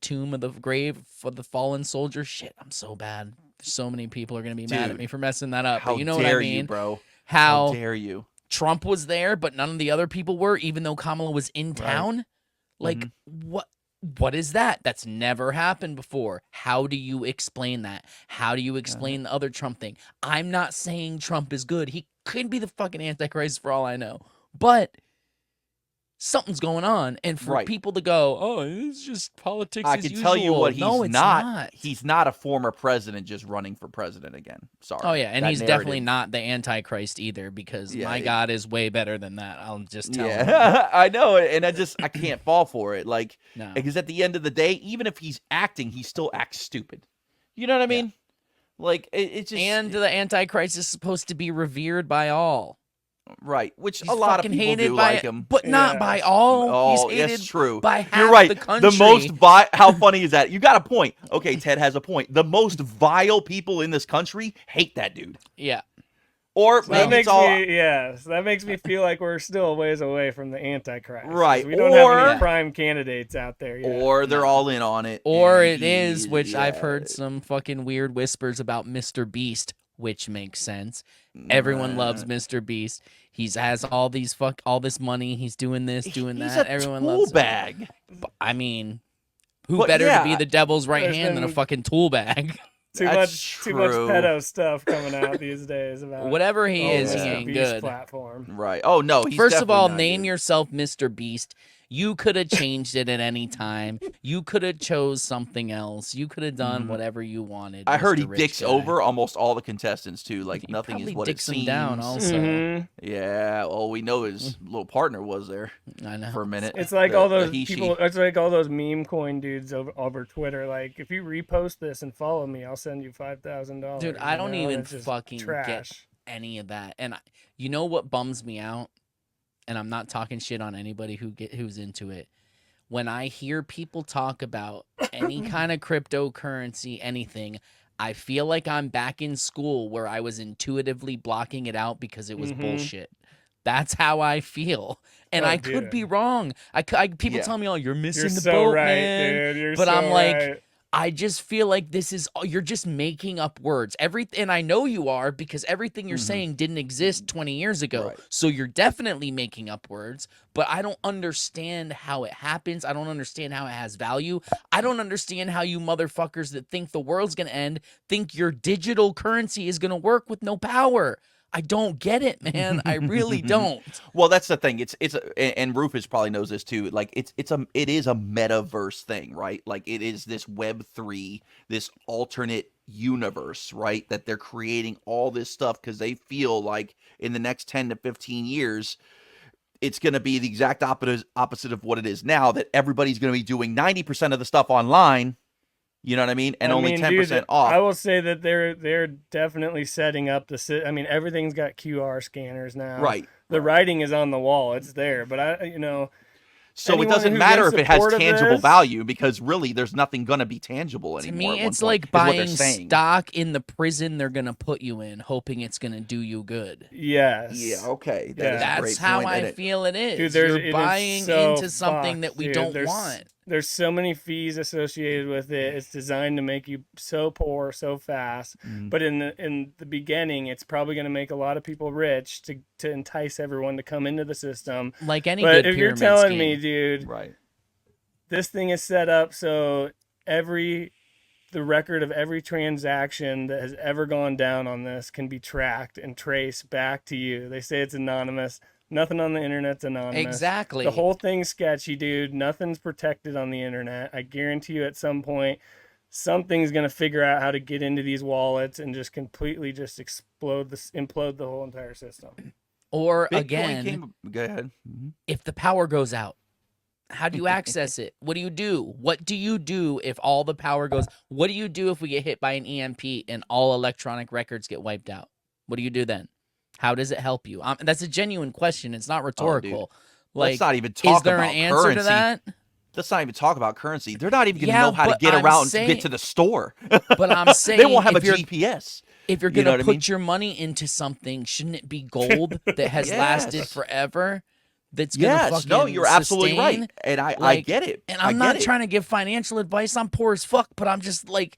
tomb of the grave for the fallen soldier? Shit, I'm so bad. So many people are gonna be mad at me for messing that up. How But you know what I dare mean, you, bro? How dare you? Trump was there, but none of the other people were, even though Kamala was in town. Like what is that? That's never happened before. How do you explain that? How do you explain the other Trump thing? I'm not saying Trump is good. He could be the fucking Antichrist for all I know. But something's going on. And for people to go, oh, it's just politics I as can usual. tell you what he's no, it's not. He's not a former president just running for president again. Sorry. Oh, yeah. And That he's narrative. definitely not the Antichrist either, because my God is way better than that. I'll just tell him. Yeah, I know. And I can't fall for it. Like, No. because at the end of the day, even if he's acting, he still acts stupid. You know what I mean? Like, it's just. And the Antichrist is supposed to be revered by all. Right, which He's a lot of fucking people hated do by, like him, but not by all. Oh, He's hated that's true. by half You're right. the country. most how funny is that? You got a point. Okay, Ted has a point. The most vile people in this country hate that dude. Yeah. Or So maybe that makes it's all so that makes me feel like we're still a ways away from the Antichrist. Right. We don't have Or- any prime candidates out there yet. or they're all in on it. Or and it is, which I've yeah. heard some fucking weird whispers about Mr. Beast, which makes sense. Everyone loves Mr. Beast. He has all this money. He's doing this, doing He's that. a Everyone tool loves him. bag. But, I mean, who But better yeah, to be the devil's right there's hand than a been- fucking tool bag? Too That's much true. pedo stuff coming out these days about Whatever he all is, this he ain't Beast good. platform. Right. Oh no. He's First of definitely all, not name good. yourself Mr. Beast. You could have changed it at any time. You could have chose something else. You could have done whatever you wanted. I heard Mr. he Rich dicks guy. over almost all the contestants too. Like He nothing is probably what it dicks them seems. down also. Mhm. Yeah. Well, we know his little partner was there I know. for a minute. It's like The- all the those he, she. people. It's like all those meme coin dudes over Twitter. Like, if you repost this and follow me, I'll send you $5,000. Dude, I don't even it's just fucking trash. get any of that. And you know what bums me out? And I'm not talking shit on anybody who's into it. When I hear people talk about any kind of cryptocurrency, anything, I feel like I'm back in school where I was intuitively blocking it out because it was bullshit. That's how I feel, and Oh, I could dude. be wrong. People Yeah. tell me, "Oh, you're missing You're the so boat, right, man." dude. You're but so I'm like, right. I just feel like this is you're just making up words. And I know you are, because everything you're saying didn't exist 20 years ago. Right. So you're definitely making up words, but I don't understand how it happens. I don't understand how it has value. I don't understand how you motherfuckers that think the world's going to end think your digital currency is going to work with no power. I don't get it, man. I really don't. Well, that's the thing. And Rufus probably knows this too. Like it is a metaverse thing, right? Like it is this Web3, this alternate universe, right? That they're creating all this stuff because they feel like in the next 10 to 15 years, it's going to be the exact opposite of what it is now, that everybody's going to be doing 90% of the stuff online. You know what I mean? And only 10% off. I will say that they're definitely setting up I mean, everything's got QR scanners now. Right. The writing is on the wall. It's there. But so it doesn't matter if it has tangible value, because really there's nothing going to be tangible anymore. To me, it's like buying stock in the prison they're going to put you in, hoping it's going to do you good. Yes. Yeah, okay. That's how I feel it is. Dude, you're buying into something that we don't want. There's so many fees associated with it. It's designed to make you so poor so fast. But in the beginning, it's probably going to make a lot of people rich to entice everyone to come into the system. Like any good pyramid scheme. But if you're telling me, dude, right, this thing is set up so the record of every transaction that has ever gone down on this can be tracked and traced back to you. They say it's anonymous. Nothing on the internet's anonymous. Exactly. The whole thing's sketchy, dude. Nothing's protected on the internet. I guarantee you at some point, something's going to figure out how to get into these wallets and just completely just implode the whole entire system. Or Bitcoin again, go ahead. If the power goes out, how do you access it? What do you do? What do you do if all the power goes? What do you do if we get hit by an EMP and all electronic records get wiped out? What do you do then? How does it help you? That's a genuine question. It's not rhetorical. Let's not even talk is there about an answer currency. to that? Let's not even talk about currency. They're not even going to know how to get around and get to the store. But I'm saying they won't have a GPS. If you're going to put your money into something, shouldn't it be gold that has lasted forever? That's gonna fucking no, you're absolutely sustain? right, and I get it. And I'm not trying to give financial advice. I'm poor as fuck, but I'm just like,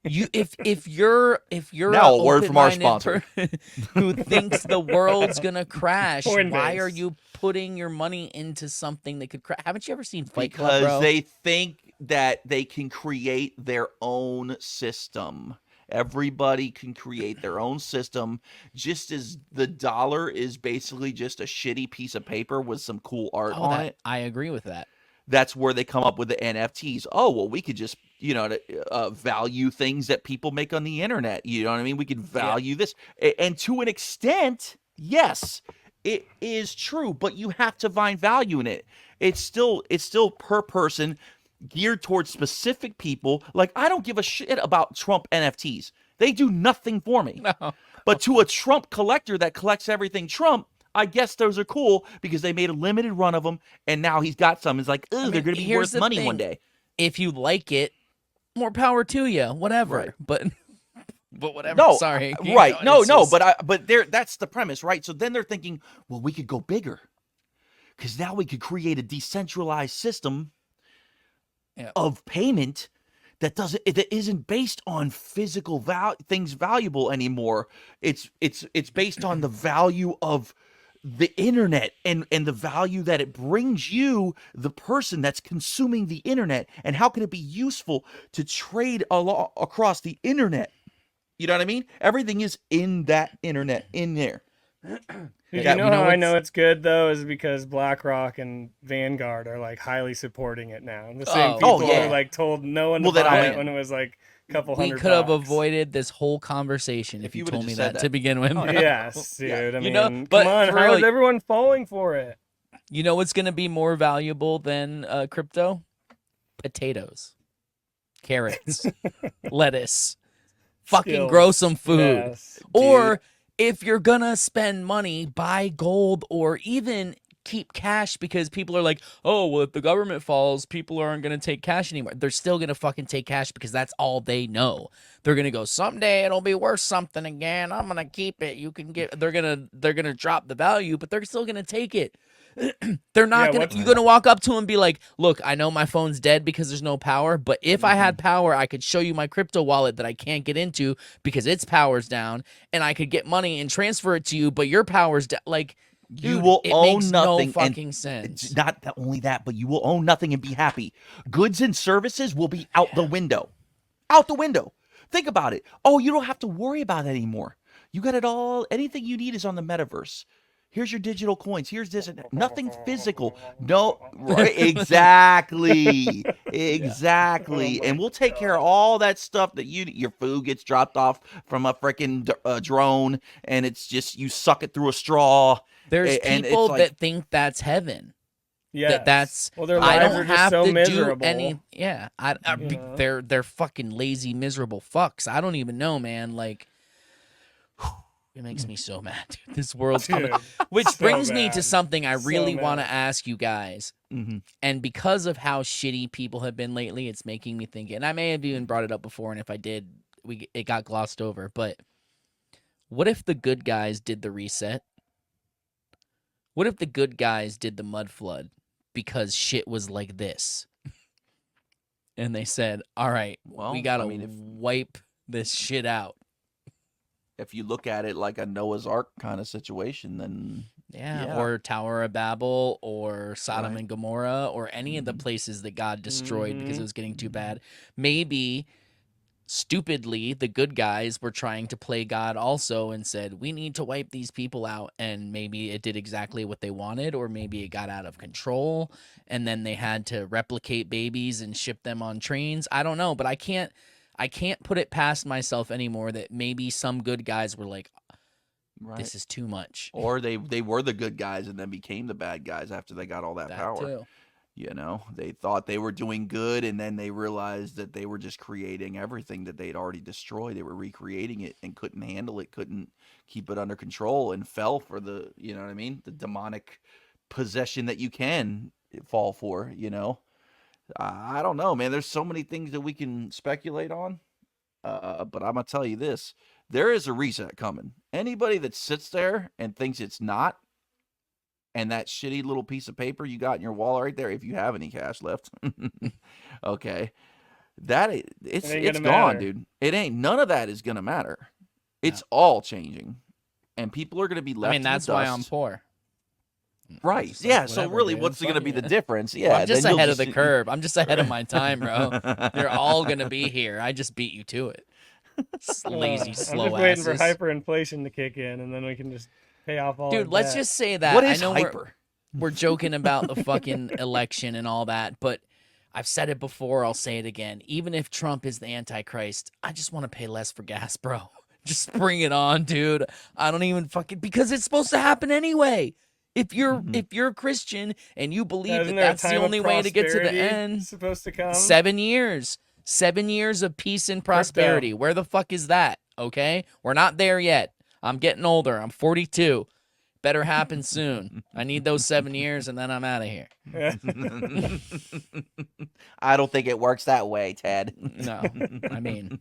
if you're now a word from our sponsor who thinks the world's gonna crash, Coinbase. why are you putting your money into something that could crash? Haven't you ever seen Fight Club, because bro? they think that they can create their own system. Everybody can create their own system, just as the dollar is basically just a shitty piece of paper with some cool art on it. I agree with that. That's where they come up with the NFTs. Oh, well, we could just, value things that people make on the internet. You know what I mean? We could value this. And to an extent, yes, it is true, but you have to find value in it. It's still per person, geared towards specific people. Like, I don't give a shit about Trump NFTs. They do nothing for me. No. But to a Trump collector that collects everything Trump, I guess those are cool because they made a limited run of them, and now he's got some. It's like, they're going to be worth money one day. If you like it, more power to you. Whatever. Right. But whatever. No, sorry. Right. But that's the premise, right? So then they're thinking, well, we could go bigger because now we could create a decentralized system of payment that isn't based on physical things valuable anymore. It's based on the value of the internet and the value that it brings you, the person that's consuming the internet, and how can it be useful to trade across the internet. You know what I mean? Everything is in that internet, in there. You know how I know it's good though is because BlackRock and Vanguard are like highly supporting it now. The same people are like told no one to buy it when it was like a couple $100. We could have avoided this whole conversation if you told me that to begin with. Yes, dude. I mean, but come on, how is everyone falling for it? You know what's going to be more valuable than crypto? Potatoes, carrots, lettuce. Fucking grow some food. Yes, or if you're gonna spend money, buy gold or even keep cash, because people are like, oh, well, if the government falls, people aren't gonna take cash anymore. They're still gonna fucking take cash because that's all they know. They're gonna go, someday it'll be worth something again. I'm gonna keep it. You can get. They're gonna drop the value, but they're still gonna take it. They're not you're gonna walk up to him and be like, look, I know my phone's dead because there's no power, but if I had power, I could show you my crypto wallet that I can't get into because its power's down, and I could get money and transfer it to you, but your power's down. Like, dude, you will it own makes nothing. No fucking and sense. It's not only that, but you will own nothing and be happy. Goods and services will be out the window. Out the window. Think about it. Oh, you don't have to worry about it anymore. You got it all. Anything you need is on the metaverse. Here's your digital coins. Here's this. Nothing physical. No, right? Exactly. Exactly. Oh and we'll take care of all that stuff that your food gets dropped off from a freaking drone, and it's just you suck it through a straw. There's and people it's like, that think that's heaven. Yeah, That's well, their I lives don't are just have so to miserable. do any. Yeah, they're fucking lazy, miserable fucks. I don't even know, man. Like, it makes me so mad, dude. This world's coming. Which brings me to something I really want to ask you guys. And because of how shitty people have been lately, it's making me think. And I may have even brought it up before, and if I did, it got glossed over. But what if the good guys did the reset? What if the good guys did the mud flood because shit was like this? And they said, all right, we got to wipe this shit out. If you look at it like a Noah's Ark kind of situation, then or Tower of Babel or Sodom and Gomorrah or any of the places that God destroyed because it was getting too bad. Maybe stupidly the good guys were trying to play God also and said, we need to wipe these people out, and maybe it did exactly what they wanted, or maybe it got out of control and then they had to replicate babies and ship them on trains. I don't know, but I can't put it past myself anymore that maybe some good guys were like, this is too much. Or they were the good guys and then became the bad guys after they got all that power. Too. You know, they thought they were doing good, and then they realized that they were just creating everything that they'd already destroyed. They were recreating it and couldn't handle it, couldn't keep it under control, and fell for the, you know what I mean, the demonic possession that you can fall for, you know. I don't know, man. There's so many things that we can speculate on, but I'm going to tell you this. There is a reset coming. Anybody that sits there and thinks it's not, and that shitty little piece of paper you got in your wallet right there, if you have any cash left, okay, it's gone, dude. It ain't, none of that is gonna matter. It's all changing, and people are gonna be left. I mean, that's why I'm poor. Right? Like, yeah. So really, what's gonna be the difference? Yeah, well, I'm just ahead of the curve. I'm just ahead of my time, bro. You're all gonna be here. I just beat you to it. Lazy, slow I'm just waiting for hyperinflation to kick in, and then we can just pay off all. Dude, let's just say that. What is I know hyper? We're joking about the fucking election and all that, but I've said it before. I'll say it again. Even if Trump is the Antichrist, I just want to pay less for gas, bro. Just bring it on, dude. I don't even fucking, because it's supposed to happen anyway. If you're Christian and you believe that that's the only way to get to the end, supposed to come 7 years. 7 years of peace and prosperity. Where the fuck is that? Okay? We're not there yet. I'm getting older. I'm 42. Better happen soon. I need those 7 years, and then I'm out of here. I don't think it works that way, Ted. No. I mean,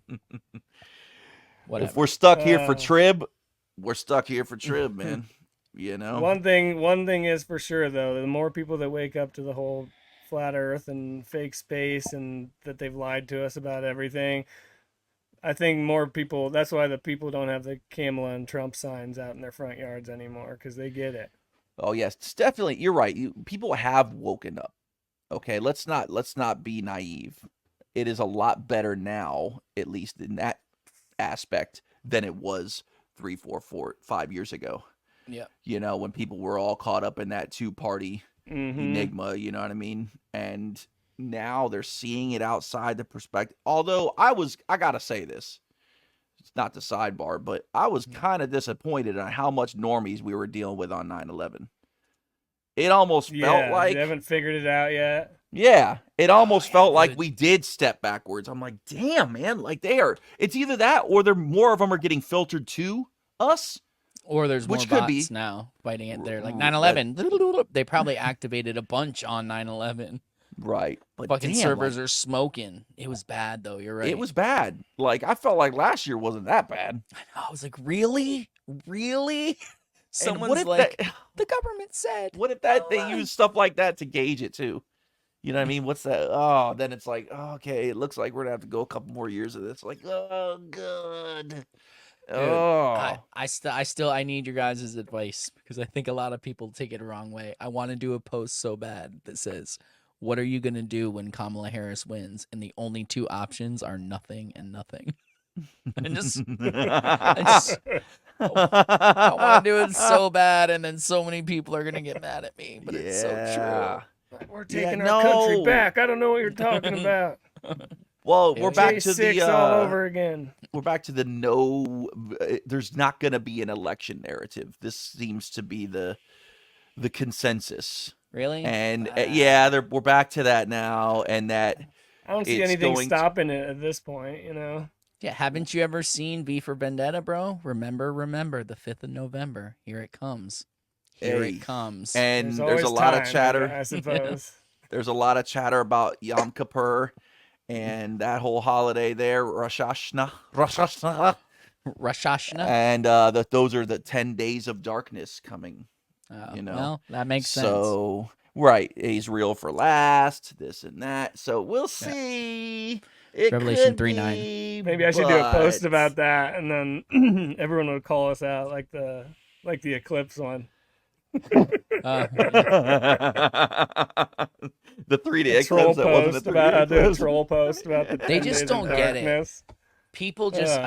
whatever. If we're stuck here for Trib, we're stuck here for Trib, man. You know? One thing is for sure, though. The more people that wake up to the whole flat earth and fake space and that they've lied to us about everything, I think more people, that's why the people don't have the Kamala and Trump signs out in their front yards anymore, because they get it. Oh yes, it's definitely, you're right. People have woken up. Okay, let's not be naive. It is a lot better now, at least in that aspect, than it was 3, 4, 5 years ago. Yeah. You know, when people were all caught up in that two-party enigma, you know what I mean? And now they're seeing it outside the perspective. Although I gotta say this, it's not the sidebar, but I was kind of disappointed on how much normies we were dealing with on 9/11. It almost felt like they haven't figured it out yet. Yeah, it almost felt like we did step backwards. I'm like, damn, man, like it's either that or more of them are getting filtered to us. Or there's more bots now fighting it there. Like 9/11, they probably activated a bunch on 9/11. Right. But fucking servers are smoking. It was bad, though. You're right. It was bad. Like, I felt like last year wasn't that bad. I was like, really? Really? Someone's like, the government said. What if they use stuff like that to gauge it too? You know what I mean? What's that? Oh, then it's like, okay, it looks like we're gonna have to go a couple more years of this. Like, oh, good. Dude, Oh, I need your guys' advice because I think a lot of people take it the wrong way. I want to do a post so bad that says, "What are you gonna do when Kamala Harris wins?" And the only two options are nothing and nothing. I want to do it so bad, and then so many people are gonna get mad at me. But it's so true. We're taking our country back. I don't know what you're talking about. Well, we're back to the all over again. We're back to the no. There's not going to be an election narrative. This seems to be the consensus. Really? And yeah, we're back to that now, and that I don't see anything stopping it at this point. You know. Yeah, haven't you ever seen V for Vendetta, bro? Remember, the 5th of November. Here it comes. Here it comes. And there's a lot of chatter. I suppose. There's a lot of chatter about Yom Kippur and that whole holiday there, Rosh Hashanah. And those are the 10 days of darkness coming. You know, well, that makes sense. So, right, Israel for last, this and that. So we'll see. It Revelation 3:9. Maybe I should do a post about that, and then everyone would call us out like the eclipse one. The 3D eclipse that wasn't a 3D eclipse. Troll post about the They just don't get it. People just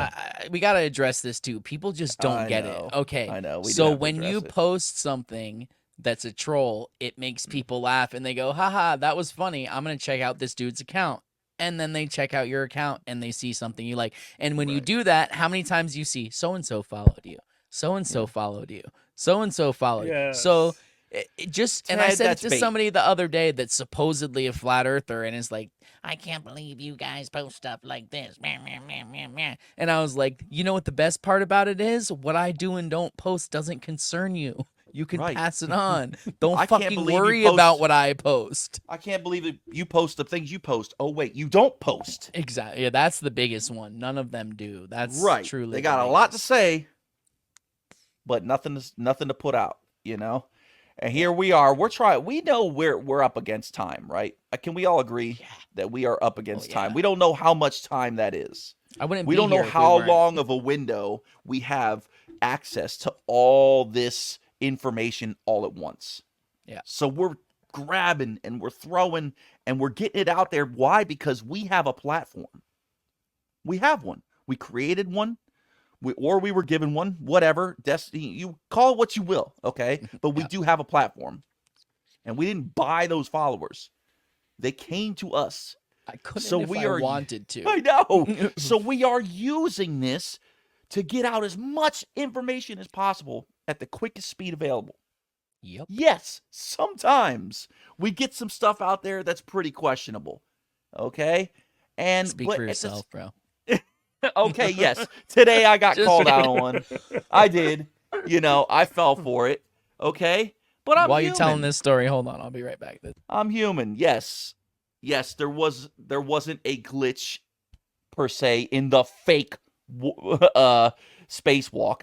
we got to address this too. People just don't get it. Okay. I know. So when you post something that's a troll, it makes people laugh and they go, haha, that was funny. I'm going to check out this dude's account. And then they check out your account and they see something you like. And when you do that, how many times do you see so-and-so followed you? So-and-so followed you. So-and-so followed you. So it just, and I said it to somebody the other day that's supposedly a flat earther and is like, I can't believe you guys post stuff like this. And I was like, you know what the best part about it is? What I do and don't post doesn't concern you. You can pass it on. Don't fucking worry about what I post. I can't believe that you post the things you post. Oh, wait, you don't post. Exactly. Yeah, that's the biggest one. None of them do. That's truly They got a lot to say, but nothing to put out, you know? And here we are. We know we're up against time, right? Can we all agree that we are up against time? We don't know how much time that is. We don't know how long of a window we have access to all this information all at once. Yeah. So we're grabbing and we're throwing and we're getting it out there. Why? Because we have a platform. We have one. We created one. We were given one, whatever. Destiny, you call it what you will, okay? But we do have a platform. And we didn't buy those followers. They came to us. I couldn't if I wanted to. I know. So we are using this to get out as much information as possible at the quickest speed available. Yep. Yes, sometimes we get some stuff out there that's pretty questionable. Okay? And speak for yourself, bro. Okay, yes. Today I got called out on. I did. You know, I fell for it. Okay? But I'm While human. you're telling this story, hold on, I'll be right back. I'm human. Yes. Yes, there wasn't a glitch per se in the fake spacewalk.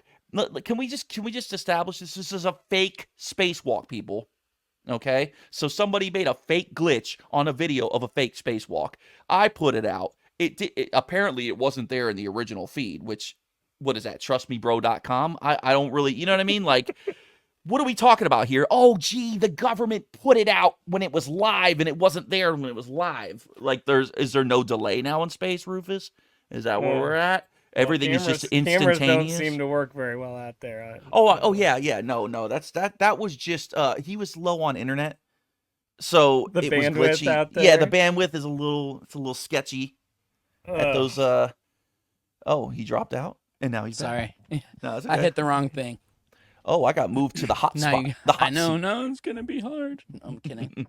Can we just establish this? This is a fake spacewalk, people. Okay? So somebody made a fake glitch on a video of a fake spacewalk. I put it out. Apparently it wasn't there in the original feed, which, what is that? Trustmebro.com? I don't really, you know what I mean? Like, what are we talking about here? Oh, gee, the government put it out when it was live and it wasn't there when it was live. Like, is there no delay now in space, Rufus? Is that where we're at? Everything is just instantaneous. Cameras don't seem to work very well out there. Yeah. No. That was just he was low on internet, so the it was bandwidth glitchy. out there. Yeah, the bandwidth is a little sketchy at those. He dropped out and now he's sorry. No, it's okay. I hit the wrong thing. Oh, I got moved to the hot spot. I know, it's gonna be hard. No, I'm kidding.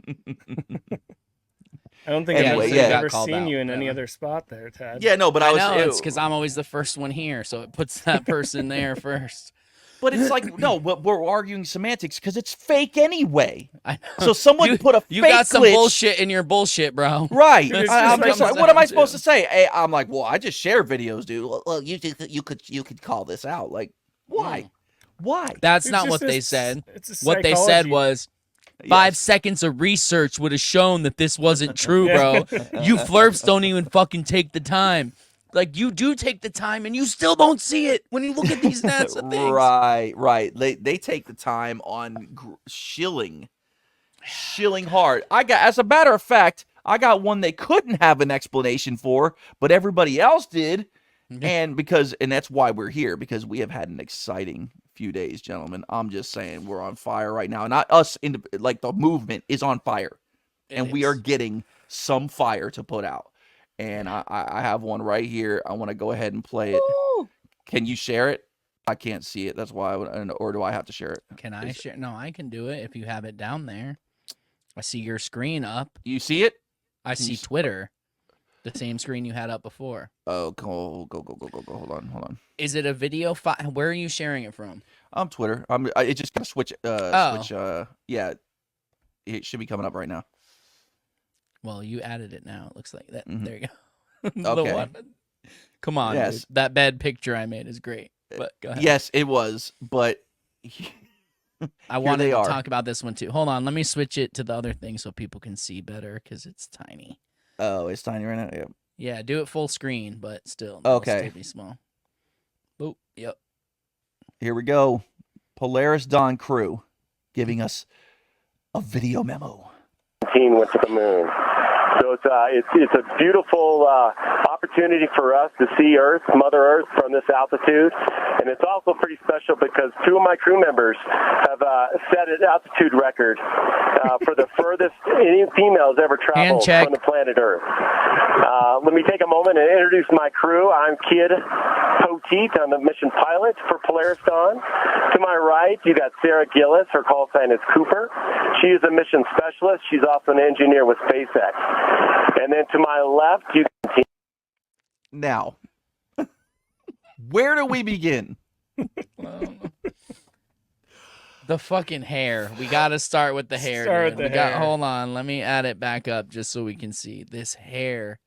I don't think I've ever seen you in any other spot there, Ted. Yeah, no, but I was. It's because I'm always the first one here, so it puts that person there first. But it's like, no, we're arguing semantics because it's fake anyway. So someone put a fake You got some glitch. bullshit in your bullshit, bro. Right. I'm just like, what am I supposed to say? Hey, I'm like, well, I just share videos, dude. Well, you could call this out. Like, why? Why? That's It's not just what they a- said. it's a What they said psychology. was 5 seconds of research would have shown that this wasn't true, Yeah. bro. You flirps don't even fucking take the time. Like, you do take the time, and you still don't see it when you look at these NASA things. Right. They take the time on shilling hard. As a matter of fact, I got one they couldn't have an explanation for, but everybody else did. And that's why we're here, because we have had an exciting few days, gentlemen. I'm just saying, we're on fire right now. Not us, the movement is on fire. And we are getting some fire to put out. And I have one right here. I want to go ahead and play it. Can you share it? I can't see it. That's why or do I have to share it? Can I share? No, I can do it if you have it down there. I see your screen up. You see it? I see Twitter. The same screen you had up before. Oh, go. Hold on. Is it a video file? Where are you sharing it from? Twitter. It just got to switch. Yeah, it should be coming up right now. Well, you added it now. It looks like that. Mhm. There you go. The Okay. one. Come on, Yes. dude. That bad picture I made is great. But go ahead. Yes, it was, but I wanted to talk about this one too. Hold on, let me switch it to the other thing so people can see better because it's tiny. Oh, it's tiny right now. Yep. Yeah, do it full screen, but still. Okay. It'll still be small. Boop. Yep. Here we go. Polaris Dawn crew giving us a video memo. Went to the moon. So it's a beautiful opportunity for us to see Earth, Mother Earth, from this altitude, and it's also pretty special because 2 of my crew members have set an altitude record for the furthest any females ever traveled from the planet Earth. Let me take a moment and introduce my crew. I'm Kid Poteet. I'm the mission pilot for Polaris Dawn. To my right, you got Sarah Gillis. Her call sign is Cooper. She is a mission specialist. She's also an engineer with SpaceX. And then to my left, you got Now, where do we begin? The fucking hair. We got to start with the hair. Start dude. with the hair. Hold on. Let me add it back up just so we can see this hair.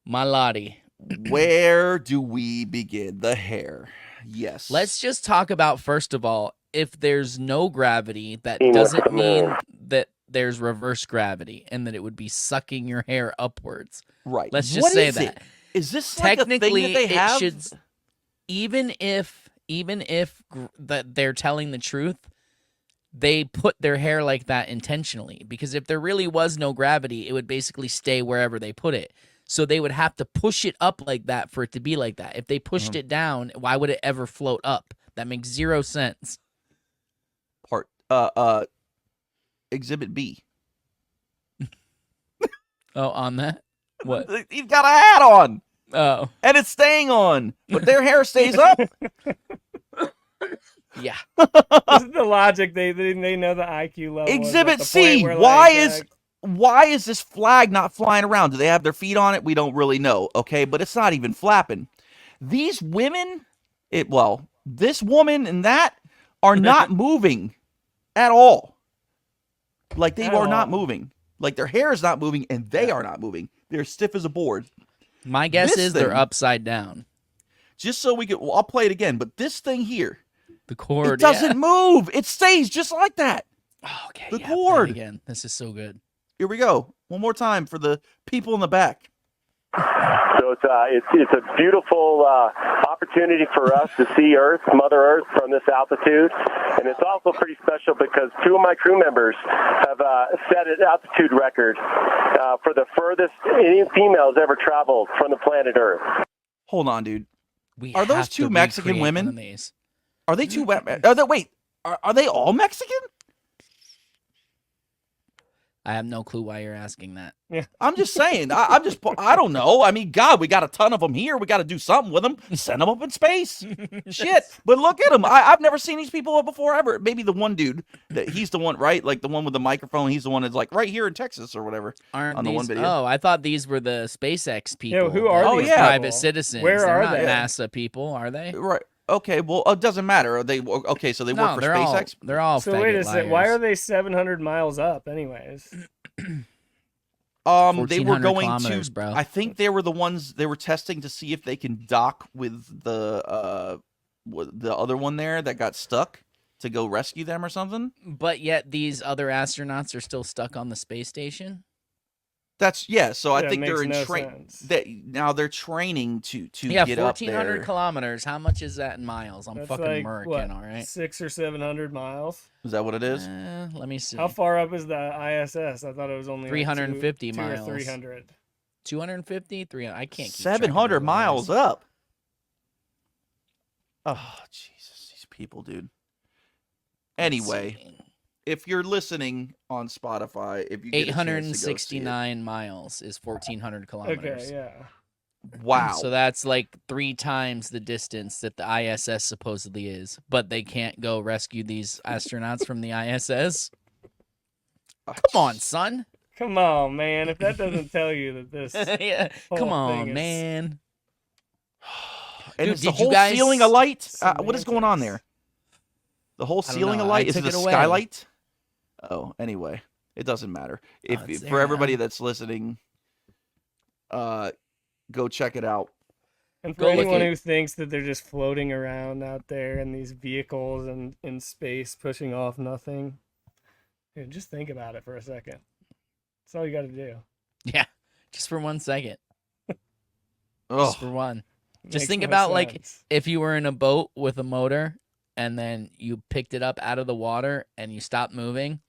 My lottie. Where do we begin? The hair. Yes. Let's just talk about, first of all, if there's no gravity, that doesn't mean that there's reverse gravity and that it would be sucking your hair upwards. Right. Let's just What say is that. it? Is this like Technically, a thing that they have? it should, even if that they're telling the truth, they put their hair like that intentionally, because if there really was no gravity, it would basically stay wherever they put it. So they would have to push it up like that for it to be like that. If they pushed it down, why would it ever float up? That makes zero sense. Exhibit B. Oh, on that? What? You've got a hat on. Oh. And it's staying on, but their hair stays up. Yeah. This is the logic. They know the IQ level. Exhibit C. Why is this flag not flying around? Do they have their feet on it? We don't really know. Okay, but it's not even flapping. These women, this woman and that are not moving at all. Like they are not moving. Like their hair is not moving, and they are not moving. They're stiff as a board. My guess is they're upside down. Just so we could, I'll play it again. But this thing here, the cord, it doesn't move. It stays just like that. Oh, okay. The play cord it again. This is so good. Here we go. One more time for the people in the back. So it's a beautiful opportunity for us to see Earth, Mother Earth, from this altitude, and it's also pretty special because 2 of my crew members have set an altitude record for the furthest any females ever traveled from the planet Earth. Hold on, dude. Are those 2 Mexican women? Are they 2? Are they all Mexican? I have no clue why you're asking that. Yeah. I'm just saying. I don't know. I mean, God, we got a ton of them here. We got to do something with them. Send them up in space. Shit. But look at them. I've never seen these people before ever. Maybe the one dude, he's the one, right? Like the one with the microphone. He's the one that's like right here in Texas or whatever. Aren't on these, the one video. Oh, I thought these were the SpaceX people. Yeah, who are these private people? citizens. Where They're are not they? NASA people, are they? Right. Okay. Well, it doesn't matter. Are they okay? So they work for SpaceX. They're all. So wait a second. Why are they 700 miles up, anyways? They were going kilometers, to. bro. I think they were the ones they were testing to see if they can dock with the the other one there that got stuck to go rescue them or something. But yet these other astronauts are still stuck on the space station. That's So I Yeah, think it they're makes in no train. sense. That now they're training to Yeah, get up 1,400 there. kilometers. How much is that in miles? I'm That's fucking like, American, what, all right? 600 or 700 miles. Is that what it is? Let me see. How far up is the ISS? I thought it was only 350 like miles. 2 or 300. 250, 300. I can't keep 700 miles up. Oh Jesus, these people, dude. Anyway, if you're listening on Spotify, if you get a chance to go see it. 869 miles is 1,400 kilometers. Okay, yeah. Wow. So that's like 3 times the distance that the ISS supposedly is, but they can't go rescue these astronauts from the ISS. Come on, son. Come on, man. If that doesn't tell you that this Yeah. whole Come on, thing is man. And Dude, is the did you whole guys- ceiling a light? What is going on there? The whole I don't ceiling a know. light? I Is it took a it away. skylight? Oh, anyway, it doesn't matter. it's If there for everybody now. that's listening, go check it out. And for Go look anyone at- who thinks that they're just floating around out there in these vehicles and in space pushing off nothing, dude, just think about it for a second. That's all you got to do. Yeah, just for 1 second. Oh, Just for one. Just Makes think no about like sense. if you were in a boat with a motor and then you picked it up out of the water and you stopped moving.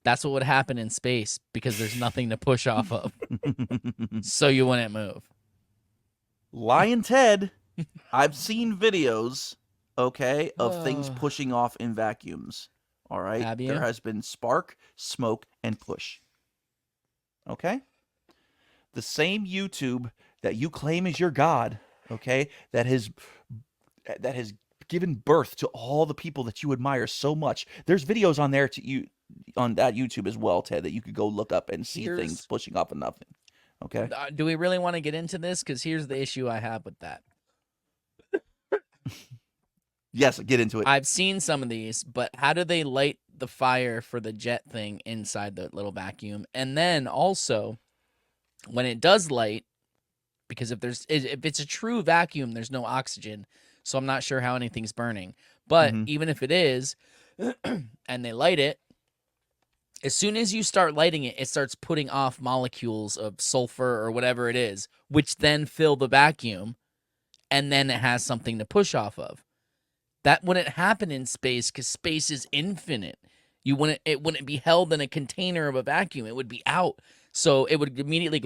That's what would happen in space because there's nothing to push off of. So you wouldn't move. Lion Ted, I've seen videos, okay, of things pushing off in vacuums. All right, Have you? there has been spark, smoke, and push. Okay, the same YouTube that you claim is your god, okay, that has given birth to all the people that you admire so much. There's videos on there on that YouTube as well, Ted, that you could go look up and see things pushing off of nothing. Okay. Do we really want to get into this? Because here's the issue I have with that. Yes, get into it. I've seen some of these, but how do they light the fire for the jet thing inside the little vacuum? And then also, when it does light, because if it's a true vacuum, there's no oxygen, so I'm not sure how anything's burning. But even if it is, and they light it, as soon as you start lighting it, it starts putting off molecules of sulfur or whatever it is, which then fill the vacuum, and then it has something to push off of. That wouldn't happen in space because space is infinite. It wouldn't be held in a container of a vacuum. It would be out. So it would immediately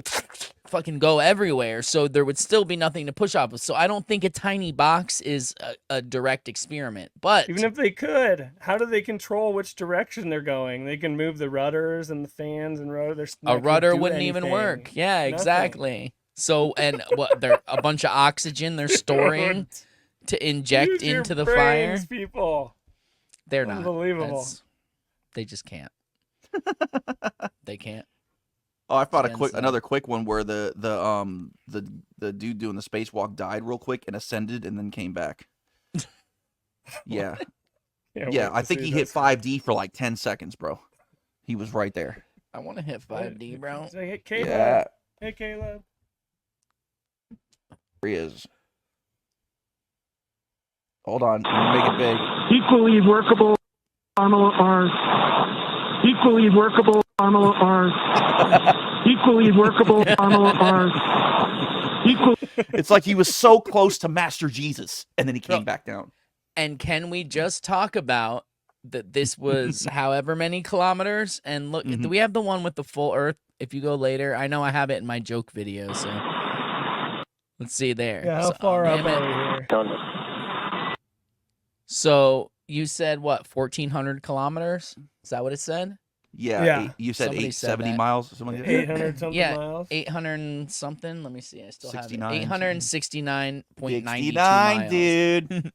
fucking go everywhere. So there would still be nothing to push off of. So I don't think a tiny box is a direct experiment. But even if they could, how do they control which direction they're going? They can move the rudders and the fans and rudder. A rudder wouldn't even work. Yeah, Nothing. exactly. So and what? They're a bunch of oxygen they're storing to inject Use your into the brains, fire. people. They're not. Unbelievable. They just can't. They can't. Oh, I found Against another quick one where the dude doing the spacewalk died real quick and ascended and then came back. Yeah. Yeah, I think he hit 5D for like 10 seconds, bro. He was right there. I want to hit 5D, bro. Say, hey, Caleb. Yeah. Hey, Caleb. There he is. Hold on, let me make it big. Equally workable are equally workable are equally workable are equal. It's like he was so close to Master Jesus and then he came back down. And can we just talk about that this was however many kilometers? And look, do we have the one with the full Earth? If you go later, I know I have it in my joke video, so let's see there. Yeah, how So, far up damn it. are we here? So you said what, 1,400 kilometers? Is that what it said? Yeah, Yeah. You said Somebody 870 that. miles or something like that? 800 something Yeah, miles. 800 and something. Let me see. I still have it. 69. 869.92 69, miles. dude.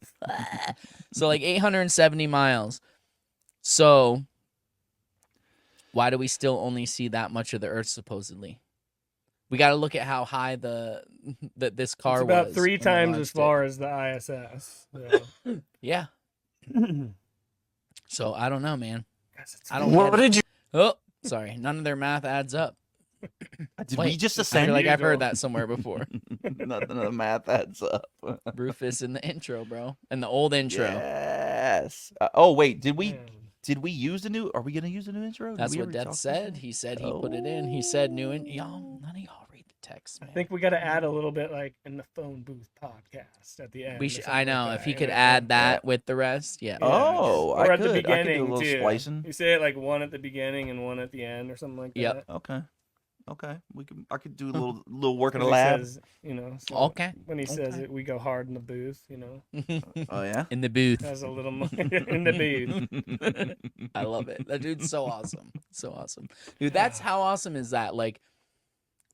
So like 870 miles. So why do we still only see that much of the Earth supposedly? We got to look at how high this car It's about was 3 when they times as launched it. far as the ISS. So. Yeah. So I don't know, man. Guys, it's I don't. What get it. did you? Oh, sorry. None of their math adds up. Did Wait, we just I ascend? feel like I've heard that somewhere before. Nothing of the math adds up. Rufus in the intro, bro, and the old intro. Yes. Oh wait, did we use the new? Are we gonna use the new intro? Did That's we what already Death talk said. about that? He said he put it in. He said new and y'all. None of y'all read the text, man. I think we got to add a little bit like in the phone booth podcast at the end. We or should. something I know like if he that, could you know? add that with the rest. Yeah. Oh, or I at the could. I could do a beginning little too. splicing. You say it like one at the beginning and one at the end or something like Yep. that. Okay. I could do a little work in the When he lab. says, you know, so Okay. when he says it, we go hard in the booth, you know. Oh yeah. In the booth. Has a little more in the booth. I love it. That dude's so awesome. So awesome. Dude, that's how awesome is that? Like,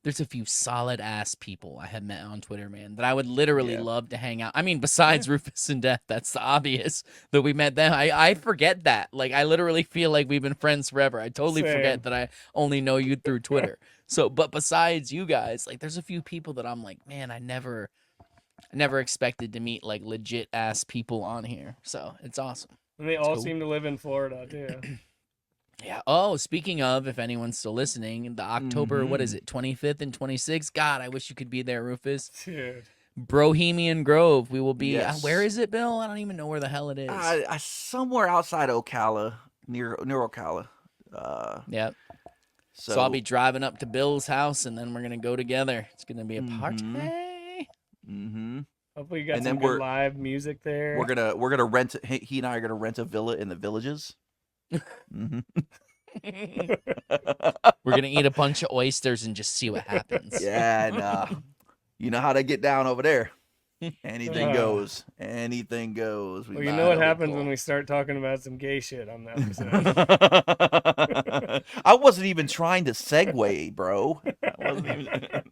there's a few solid ass people I have met on Twitter, man, that I would literally love to hang out. I mean, besides Rufus and Death, that's the obvious that we met them. I forget that. Like, I literally feel like we've been friends forever. I totally Same. forget that I only know you through Twitter. So, but besides you guys, like, there's a few people that I'm like, man, I never expected to meet like legit ass people on here. So it's awesome. And they all seem to live in Florida too. Yeah. Oh, speaking of, if anyone's still listening, the October, what is it, 25th and 26th? God, I wish you could be there, Rufus. Dude. Bohemian Grove. We will be. Yes. Where is it, Bill? I don't even know where the hell it is. Somewhere outside Ocala, near Ocala. Yep. So, So I'll be driving up to Bill's house, and then we're gonna go together. It's gonna be a party. Mm-hmm. Hopefully you got And some then good live music there. We're gonna rent. He and I are gonna rent a villa in the Villages. Mm-hmm. We're gonna eat a bunch of oysters and just see what happens. Yeah, and you know how they get down over there. Anything goes. Anything goes. Well, you know what happens when we start talking about some gay shit on that episode. I wasn't even trying to segue, bro. I wasn't even...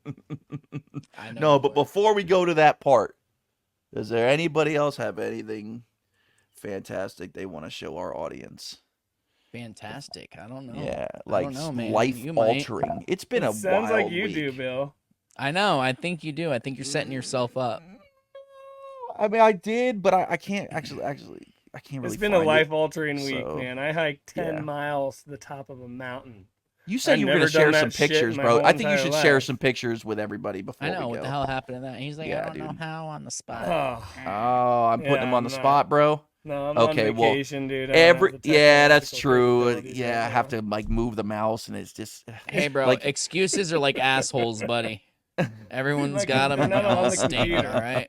I know. No, but before we go to that part, does there anybody else have anything fantastic they want to show our audience? Fantastic. I don't know. Yeah, I like don't know, man. life You might. altering. It's been a Sounds wild like you week. do, Bill. I know. I think you do. I think you're setting yourself up. I mean, I did, but I can't actually. I can't really. It's been a find it. life-altering week, So, man. I hiked 10 yeah. miles to the top of a mountain. You said I've you were never gonna share done some that shit pictures, in my bro. whole I think you entire should life. share some pictures with everybody before I know we what go. the hell happened to that. He's like, Yeah, I don't know dude. how on the spot. Oh, I'm putting him on the I'm spot, bro. No, I'm Okay, on well, vacation, dude. I don't have the that's technological true. capabilities Yeah, I right have to like move the mouse, and it's just. Hey, bro, like, excuses are like assholes, buddy. Everyone's Like, got them they're in not the on whole the state, computer. all right?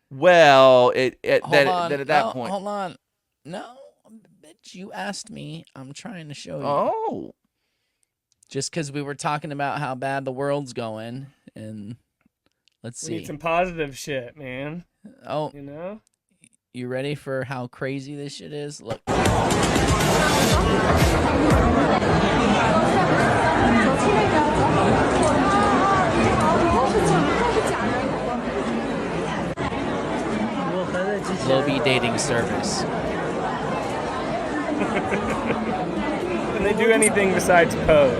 Well, then at that No, point. Hold on. No, bitch, you asked me. I'm trying to show you. Oh. Just because we were talking about how bad the world's going, and let's We see. need some positive shit, man. Oh, You know? you ready for how crazy this shit is? Look. Low B dating service. Can they do anything besides pose?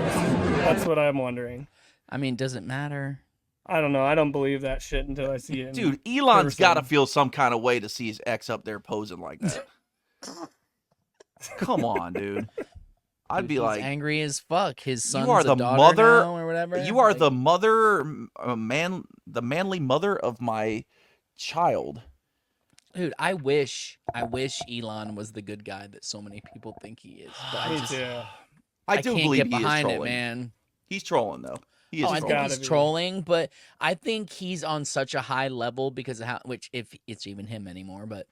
That's what I'm wondering. I mean, does it matter? I don't know. I don't believe that shit until I see it. Dude, Elon's got to feel some kind of way to see his ex up there posing like that. Come on, dude. I'd be He's like, angry as fuck. His son's you are the a daughter mother, now or whatever. you are Like, the mother, the manly mother of my child. dude. I wish Elon was the good guy that so many people think he is. But I Me just, too. I do can't believe get he is behind it, trolling. man. He's trolling though. He is Oh, I trolling. think he's trolling, but I think he's on such a high level because of how, which if it's even him anymore, but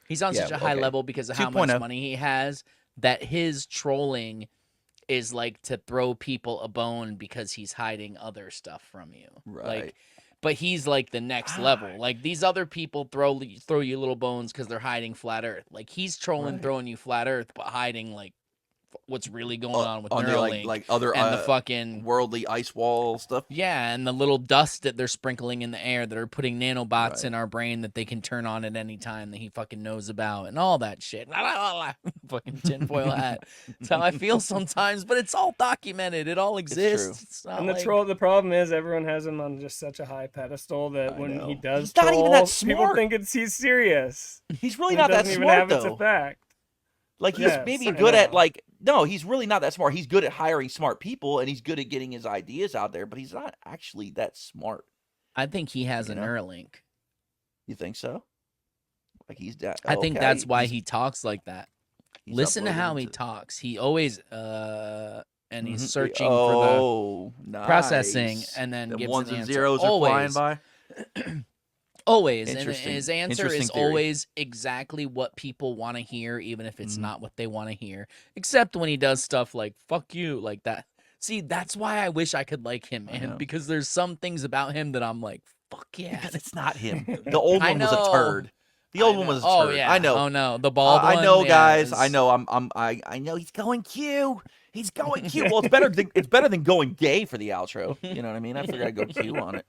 he's on such a high level because of how much 2.0. money he has that his trolling is like to throw people a bone because he's hiding other stuff from you. Right. Like, but he's like the next level. Like these other people throw you little bones because they're hiding flat Earth. Like he's trolling, throwing you flat Earth, but hiding like what's really going on with Neuralink, like other and the fucking worldly ice wall stuff. Yeah, and the little dust that they're sprinkling in the air that are putting nanobots in our brain that they can turn on at any time that he fucking knows about and all that shit. Fucking tinfoil hat. That's how I feel sometimes, but it's all documented. It all exists. It's not And the like- the problem is everyone has him on just such a high pedestal that when he does He's not even troll, that people smart. think he's serious. He's really And not it that doesn't even smart have its though. effect. Like he's maybe good at like no, he's really not that smart. He's good at hiring smart people and he's good at getting his ideas out there, but he's not actually that smart. I think he has a Neuralink. You think so? Like he's that. I think that's why he talks like that. Listen to how he talks. He always and he's searching for the processing and then gives ones an and answer. zeros Always. are flying by. Always. And his answer is always exactly what people want to hear, even if it's not what they want to hear. Except when he does stuff like, fuck you, like that. See, that's why I wish I could like him, man. Because there's some things about him that I'm like, fuck yeah. Because it's not him. The old one was a turd. The old one was a turd. Oh, yeah. I know. Oh, no. The bald one. I know, guys. Yeah, I know. I know he's going Q. He's going Q. Well, it's better than going gay for the outro. You know what I mean? I figured I'd go Q on it.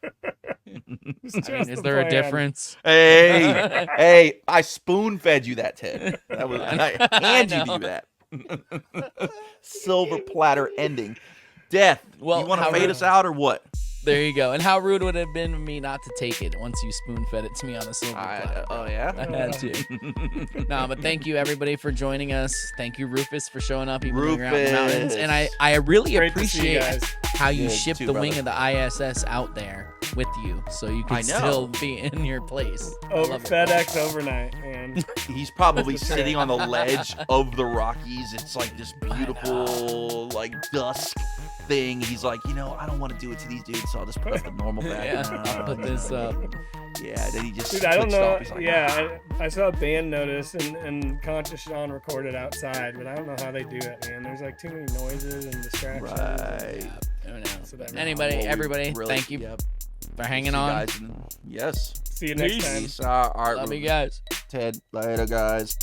Is there a difference? Hey, I spoon fed you that, Ted. I handed you that. Silver platter ending. Death. Well, you want to fade us out or what? There you go. And how rude would it have been of me not to take it once you spoon-fed it to me on a silver platter? Oh, yeah? I had to. No, but thank you, everybody, for joining us. Thank you, Rufus, for showing up, even though you're out in the mountains. And I really appreciate how you shipped the wing of the ISS out there with you so you could still be in your place. Over FedEx overnight, man. He's probably sitting on the ledge of the Rockies. It's like this beautiful, like, dusk thing. He's like, I don't want to do it to these dudes, so I'll just put up the normal background. I'll put this up. Yeah, then he just Dude, I don't know. Like, I saw a band notice and Conscious Sean recorded outside, but I don't know how they do it, man. There's like too many noises and distractions. Right. Anybody, everybody, thank you for hanging on. Yes. See you next time. All right, love you guys. Ted, later, guys.